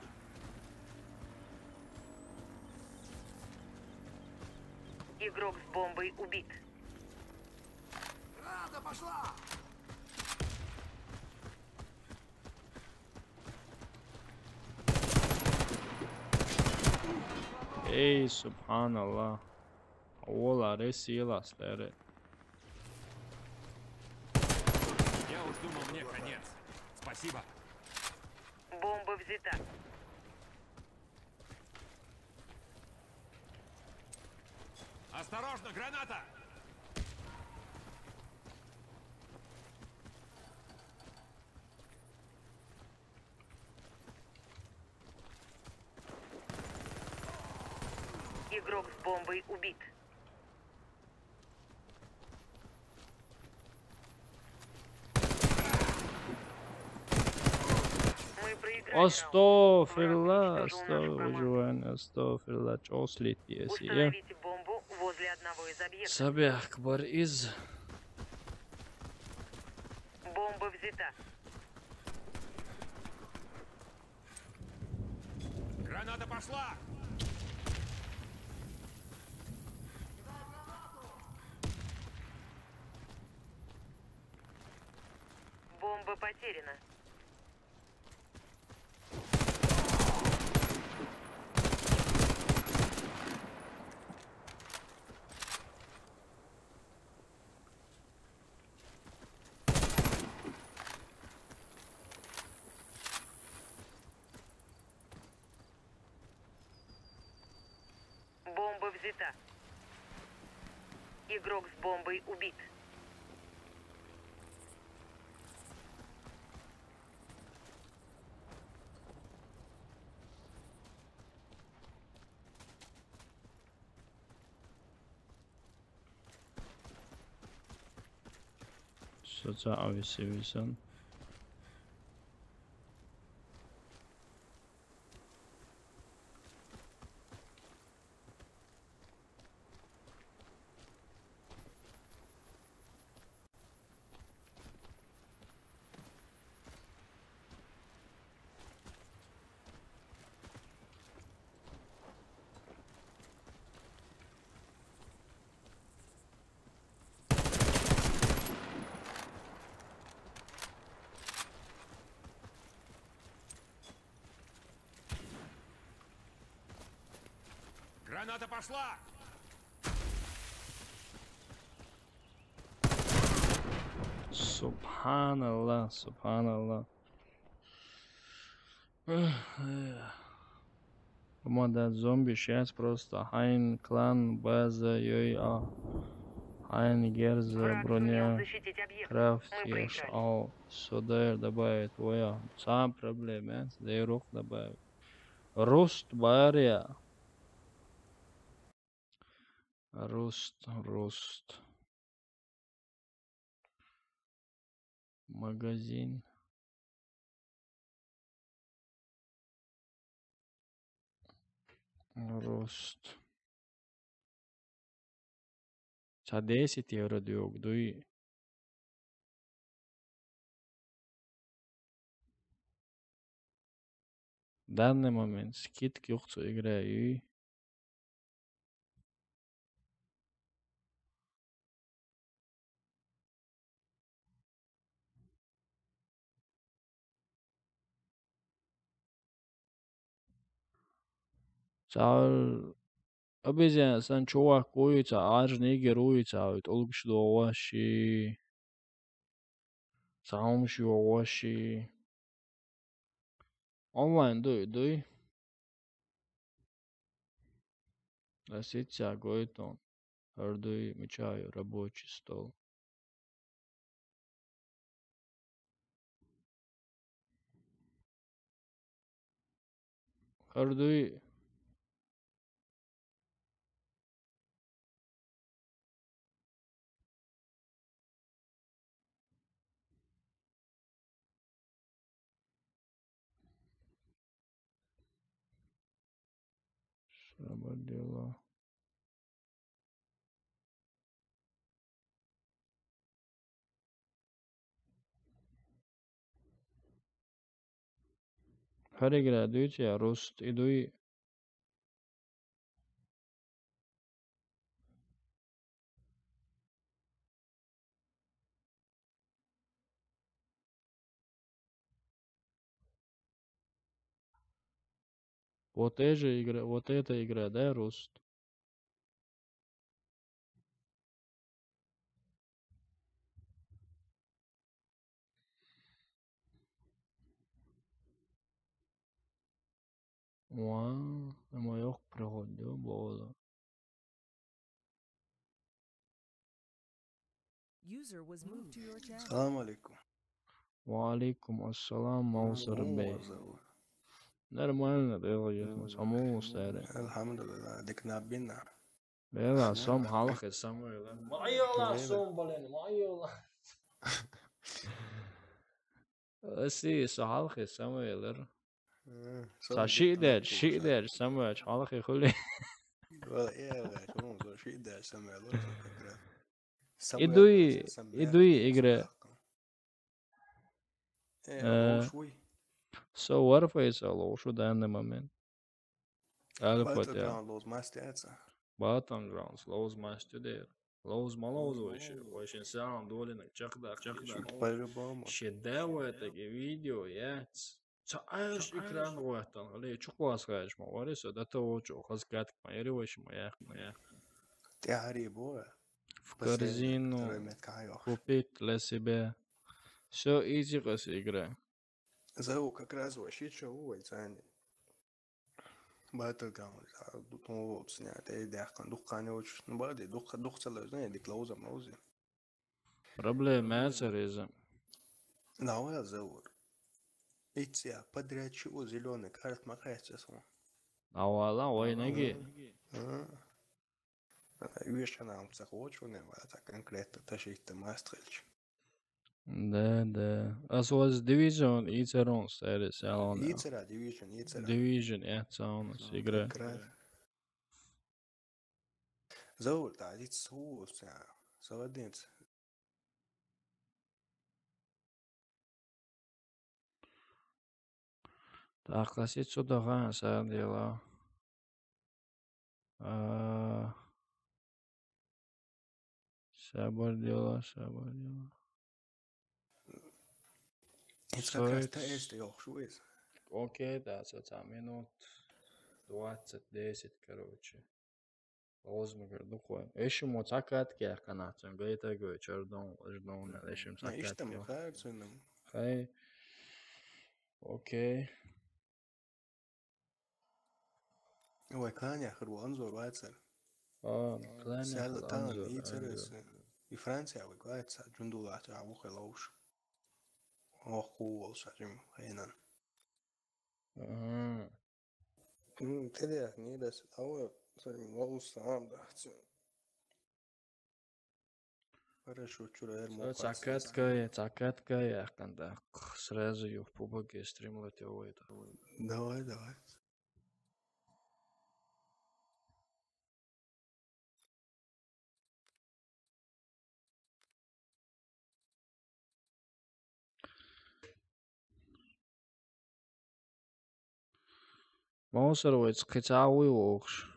Игрок с бомбой убит. Граната пошла! Эй, субханаллах. Вола ресилас, дяри. Я уж думал, мне конец. Спасибо. Бомба взята. Осторожно, граната! Игрок с бомбой убит. Мы проиграли раунд. Астафирилла, Враг уничтожил нашу команду. выживание, астафирилла, чё слитие, Установите бомбу возле одного из объектов. Сабе Акбар из Бомба взята. Граната пошла! Бомба потеряна. Бомба взята. Игрок с бомбой убит. Soca avisivisan. Граната пошла! Subhanallah, subhanallah. Команда зомби сейчас просто Хайн, клан, база, йой, Айнгерза, Враг сумел броня, защитить объект. крафт, Мы еш, проиграли. ал, содер добавить, твоя. Сам проблема, дейрух добавить. Рост, барья. Рост. Магазин. Рост. За 10 евро диог, дуй. В данный момент скидки ухцу играю. Цал обезьян сан чувак куица, аж не геруица, вот олгш доваши, саумш доваши. Онлайн дуй. Ласица гойтон. Хардуй мечаю рабочий стол. Хардуй. Шабадила. Харигра дуйте, рост идуй. Вот эта игра, вот эта игра, да, рост. Вау, моё проходил, было. User was moved to your channel. Салам алейкум. Валикум ассалам, Маусар Бey. Зовут. Нормально, дело, самому старый. Alhamdulillah, дик набина. Бела, сам халахи самый. Майола, сом, блин, майола. Си, халахи самый, лер. Sa shit der, самый, халахи хули. والله ايه شنو زو شيء ده سمع له فكره Идуй игра. ايه شوي صور فيصل وشو данный момент. باتل Alpha, جراوند لوز ما استعدت Battlegrounds, Lowe's Master there. Lowe's Mallows очень сам долинок, чахда. по-любому Шедевр такие видео, яц. Цааш экран уятан, але чуквас хаеш ма, варисо, да то очо, хазгат маереваш моя. تعري بو В корзину купить для себя. Все изи игра. زو как раз вообще что هو ثاني باتل جراوند تو снят ايه ده كان دقانه وش نبادي دق سلازني ديك لوزه موزي Проблема реза. لا زور إتسيا подряд чего зеленый карт махается сам. Авала, ой, ноги. Видишь, она вам захочена, это конкретно тащить мастрич. Да. As Division, Iceron, стали салон. Ицера, Division, Ицера. Division, салон, игра. Зовут, а здесь соус, солодец. Так, классит сюда, ха, садила. Сабардила. Это как раз тест, я шуез. Окей, да, за минут 20-10, короче. Лозмагар духой. Эшим вот акатки ахканатсан, гайта гой, чардон, ждон, эшим сакатки. Иштам хайрцуном. Хай. Окей. Ой, кланя хруанзор вайцер. Кланя Сялатан, Ицерес. I Francijā vai gaitā džundulāt jā uhe laušu. Kuulossa sim heinän. Tiedä, niin edes aue sim laussa amdahtsi. Хорошо, чура ермо. Цакатка, я когда сразу ее в пубаге стримлать его это. Давай, давай. Маусаровец кицауи окш.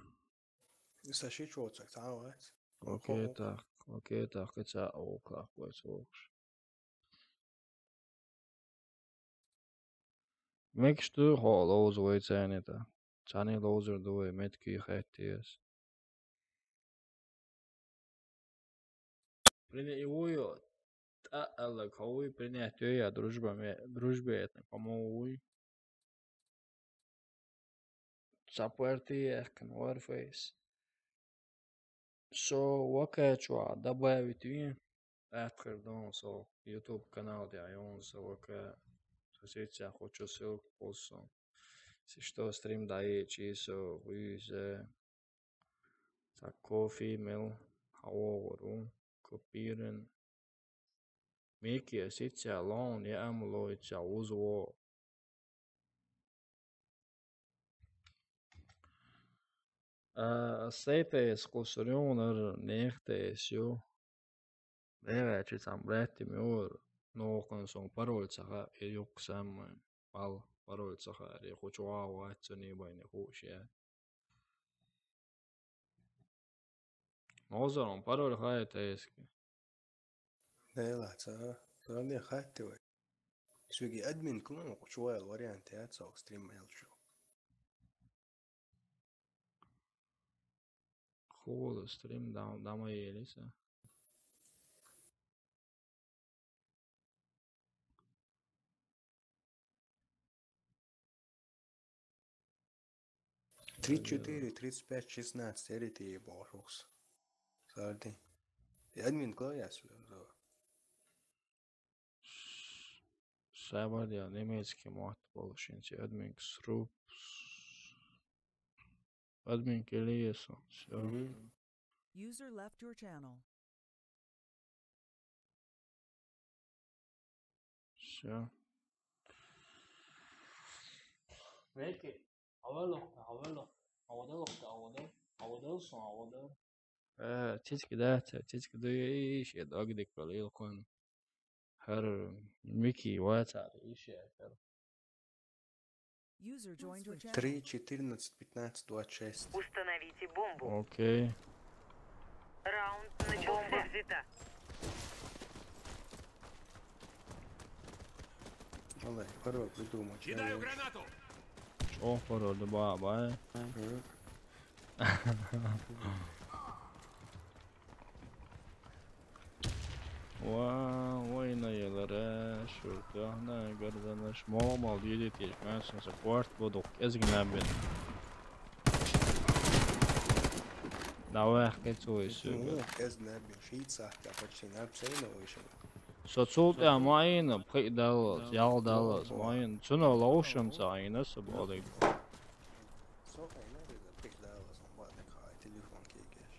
Саши чоцак, цауэц. Окей, так, кицау клахвец окш. Мек что холоз войцен это. Цани лозер дуэ метки хэтиес. Прине его та аллаховый принятие я дружбе это помогу. Сапуэрти эхкан варфейс. So, wakachua добавить ви открыл дом со YouTube канал я он со вака соцсетях хочу ссылку посу. Если что стрим дает чисо вызе за кофе мел хавору копируем. Мики сетя лон я амлой за узво. Сейпес косурионер нехтес ё. Левэ чи сам брэти мёр. Нокон сон парольцаха юксам пал парольцаха ри хочуа ватсуни байне хошия. Мозон пароль хайтэски. Нэлаца. Соране хатты вай. Свиги админ клон шуэл вариант я цок стрим мэлчу. Хола стрим дама елиса. Три 4, 35, 16, эрити бошокс. Сарди. Админ клояс. Сабадия немецкий мат полушинci админкс рупс. Админки леса. Всё. User left your channel. Всё. Веки, авалок. Тички даиш я дагдик пролил кон. Хар Мики ватар иши хар. User joined your channel. 3, 14, 15, 26. Установите бомбу. Окей. Раунд начался. Бомба взята. Давай, пароль придумать. Кидаю гранату! Чё пароль баба? Oynayalara şurtahna gardanış mal yedi tecmen support boduk ezginabin. Давай хэтсуйсу. Эзнэби, шийцахта, почти напсейна вышел. Соцулт я майна придалас, ял далас, майна. Цуна лоушам цайна сабодик. Сока, не надо придалас, он бадный хай, телефон кейкеш.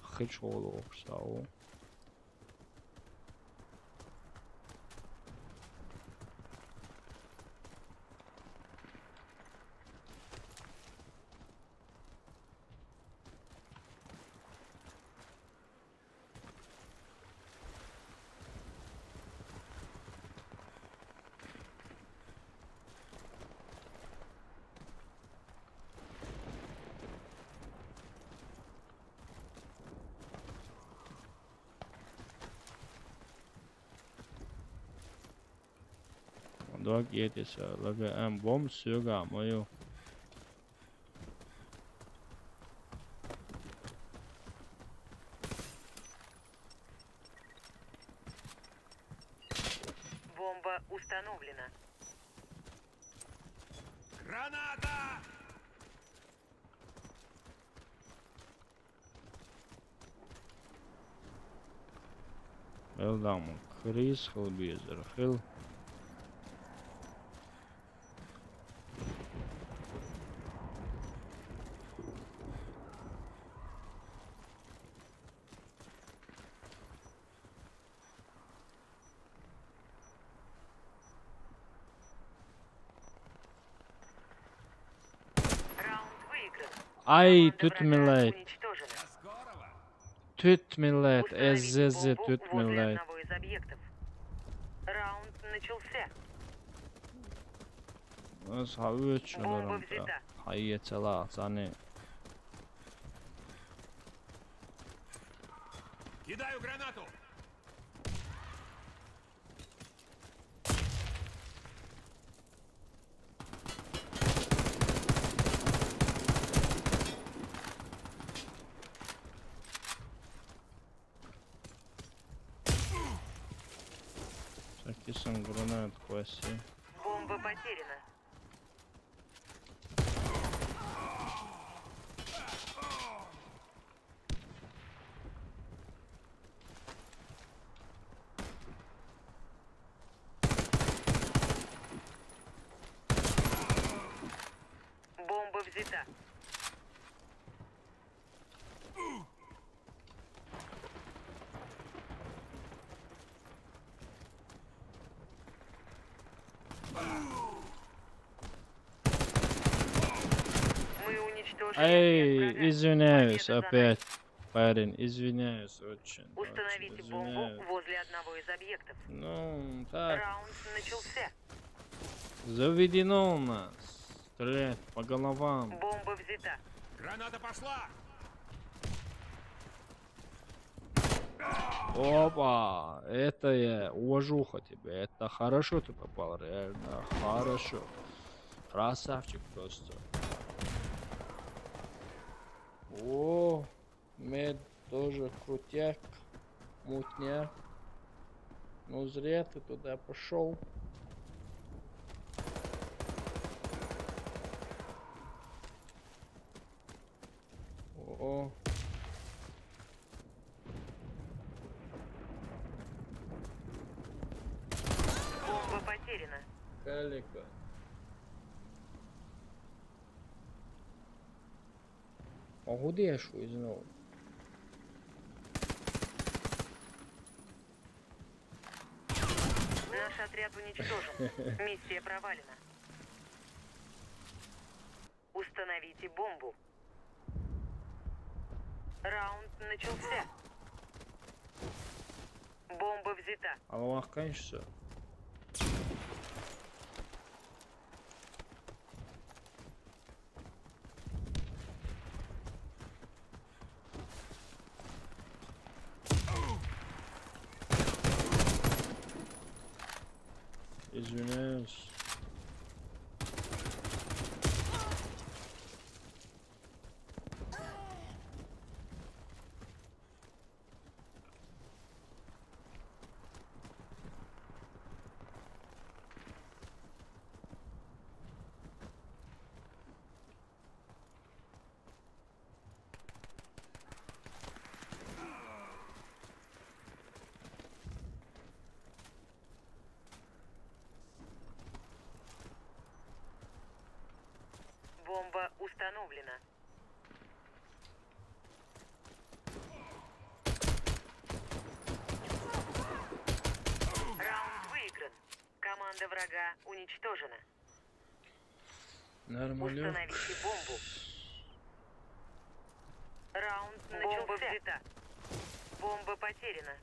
Хэтчолу сау. Dog yetis laga en bom suga mayo. Бомба установлена. Граната! Eldamın kriz hılbiyizdir. Hıl. Раунд выигран. Ay Команда tüt врага millet. уничтожена. Да здорово! Tüt millet. Установите Ezzezi бомбу tüt возле millet. одного из объектов. Раунд начался. Öz ha üç Bomba olurum da. взята. Hayyeçela sani. Кидаю гранату! Çekilsin granat koyası. Бомба потеряна. Бомба взята. Мы уничтожили Эй, всех врага. извиняюсь Победа за опять. Парень, извиняюсь очень. Установите очень бомбу извиняюсь. возле одного из объектов. Ну, так, Раунд начался. заведено у нас. Стрелять по головам. Бомба взята. Граната пошла! Опа, это я, уважуха тебе. Это хорошо ты попал, реально хорошо. Красавчик просто. О, мед тоже крутяк, мутняк. Ну зря ты туда пошел. О, Бомба потеряна. калика. А куда я шел знову? Наш отряд уничтожен. Миссия провалена. Установите бомбу. Раунд начался. Бомба взята. Аллах, конечно. Извиняюсь. Бомба установлена. Раунд выигран. Команда врага уничтожена. Нормалек. Установите бомбу. Раунд начался. Бомба взята. Бомба потеряна.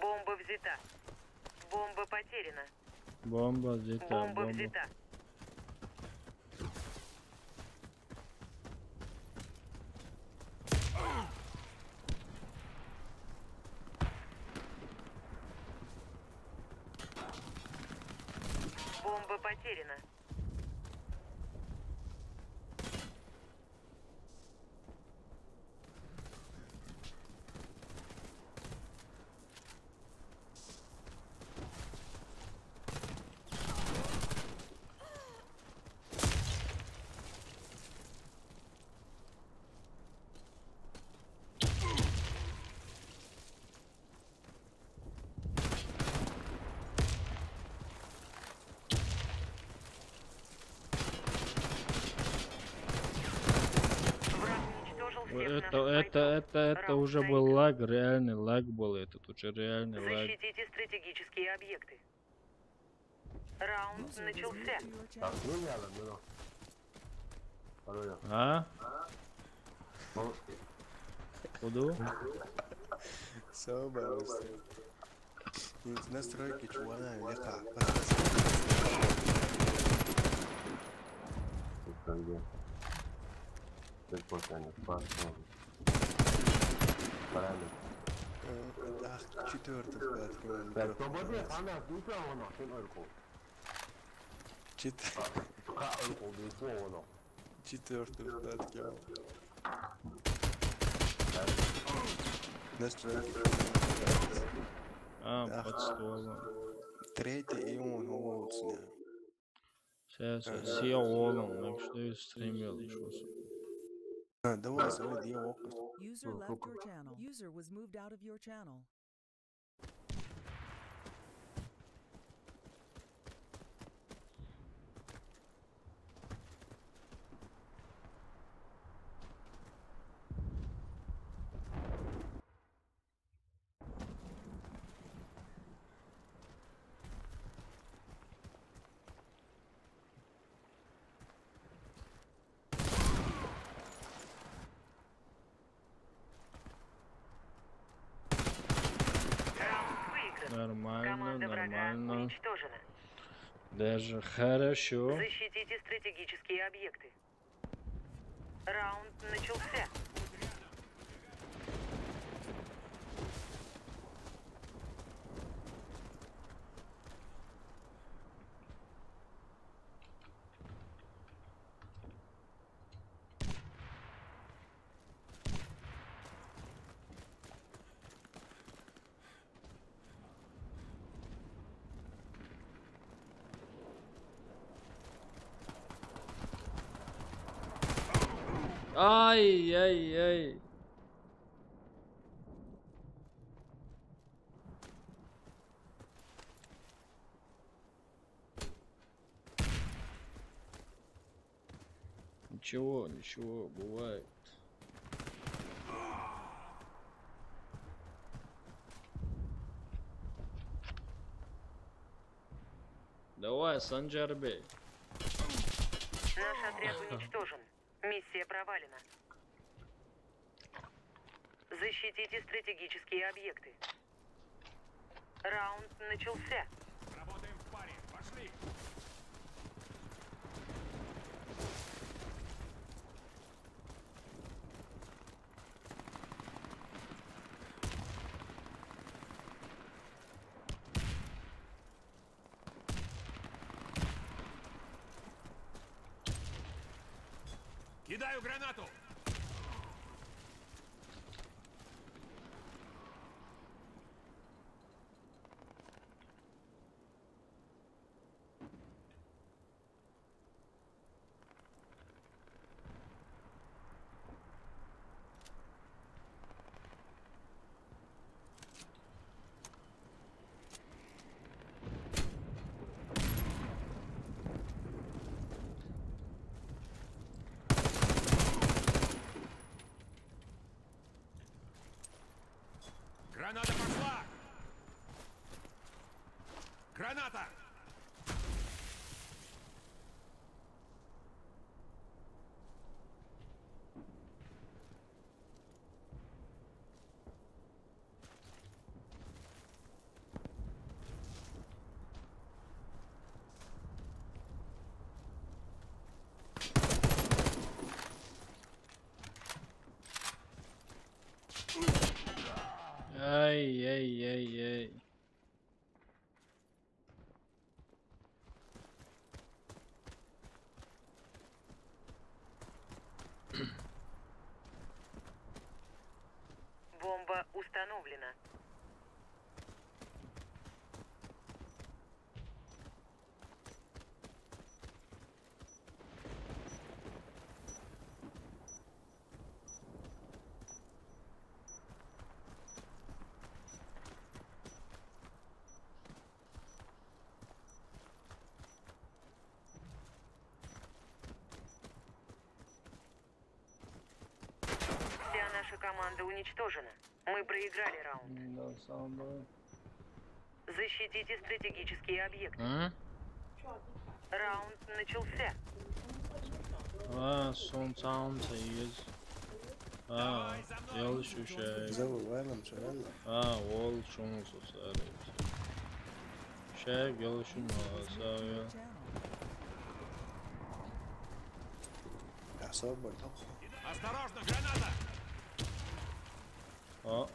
Бомба взята. Бомба потеряна. Бомба взята, Бомба бомба. взята. Бомба потеряна. всех Это, наших это, бойцов. это уже Раунд был проигран. лаг, реальный лаг был, этот уже реальный лаг. Защитите стратегические объекты. Раунд User was moved начался. to your Так, channel. ну не надо, ну. Алло, А? ну, Куду? Самое быстрое. Настройки чувана легко. тут там где? Тут после они спрашивают. Правильно. Ах, четвертый вклад. Да, кто будет? Она, ну прямо она, ты норку. Четвертый вклад. Настройки. А, Ах. под столом. Третий и он Уолтсня. Сейчас я съел олом, так что я стримил еще. Давай, заводи окна. User left your channel. User was moved out of your channel. Выигран. Нормально, Команда врага нормально. уничтожена. Даже хорошо. Защитите стратегические объекты. Раунд начался. Ай-яй-яй. Ничего, ничего, бывает. Давай, Санджарбей. Наш отряд уничтожен. Миссия провалена. Защитите стратегические объекты. Раунд начался. Работаем в паре. Пошли. Кидаю гранату. Граната пошла. Граната. Ай-яй-яй-яй. Бомба установлена. команда уничтожена. Мы проиграли раунд. Да, сам был. Защитите стратегические объекты. Раунд начался. Son sounds. Yanlış şey. زود ويلم شغال. Wall şunu susarız. Şey yanlışım var. Sağ Your channel. اعصاب بالضبط. Осторожно, граната! ol.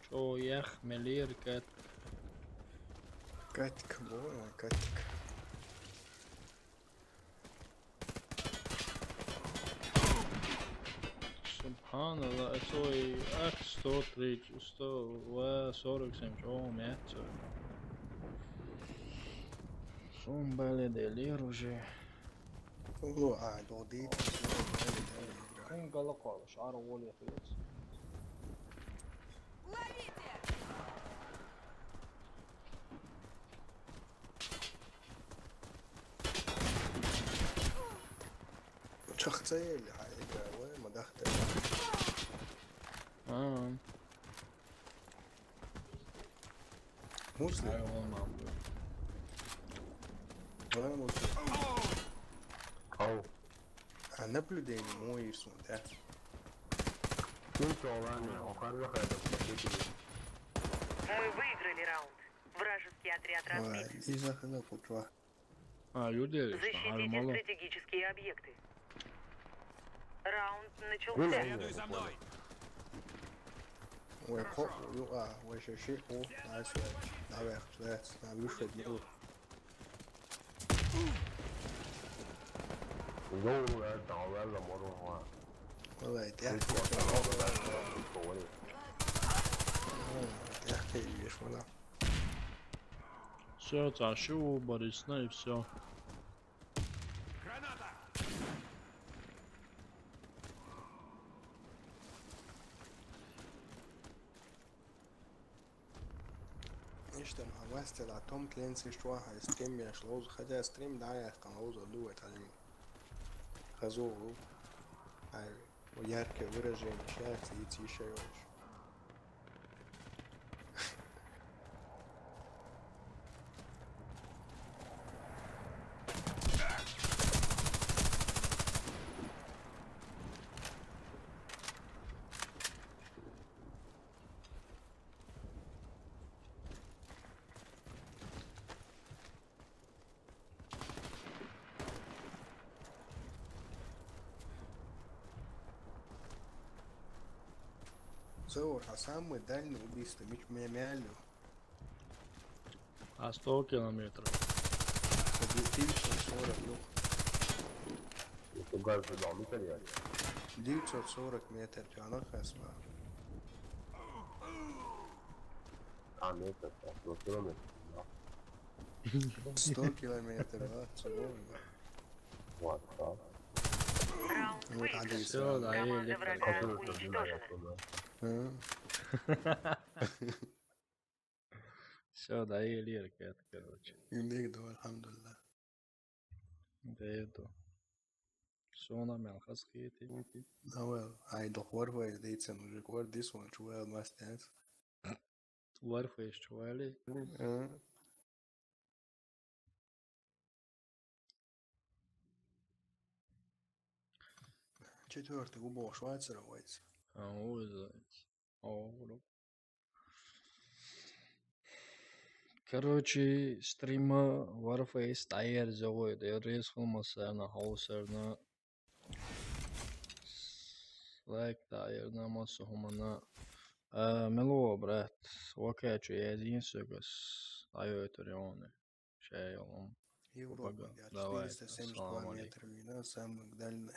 Şu yaxmelir kat. كاتك بوي كاتك. Subhanallah, soy X103, 147 метров. Son böyle delir уже. والله قاعد وضيت. Kun قلق على شعر وول يا خلاص. شخصية اللي حقيقة وين ما دخلت. مسلم. Olmam. أنا مسلم. Au. أنا بلدين مو يرسون ده. Ничего, ладно, уходи, хотя Мы выиграли раунд. Вражеский отряд разбит. إذا خذ فكرة. Люди, что Защитите нормально. стратегические объекты. Раунд Вылез. начался. Следуй за мной! ويخو يقع ويشيء هو ناس لا يخلص لا يشهد له.又来找来了某种话， والله 你 يتحكي 做到了，所谓 يحكي ليش ولا. Все, зашу Борисна и все. Граната! ايش ده حماس على توم كلينسي شو واحد ستريم يا شلوز خدا ستريم دعاية قنوز اللي تعلم خزوه هاي وياركي ورجع مشاكل يتي شيء وش. صور حسام وداني وبيستمش ميمالو А 100 километров. وبيطيش صورة له. пугают дом, итальяне. ديوتشر صورة متر جانا خسمة. А, метр, 100 километров. 100 километров, да, صور. Вот, так. Раунд Вот выигран. عادي Все, да, Команда или врага Который знает, уничтожена. куда. Все, да, или ракет, короче. يمليك دول الحمد لله. Да это. Sona med alkhaskhiti. Well, I don't work with dates and record this one to well must dance. Varför är det Четвертый губо Швайцера Уайтс. Короче, стрима Warface Tire заводит. Я резал на хаусерна. Like Tire на массу хумана. Мело, брат. Окей, я один сёгас. Айо рионы. Шейлом. Европа, Давай, 470 салам километров, вина самых дальних.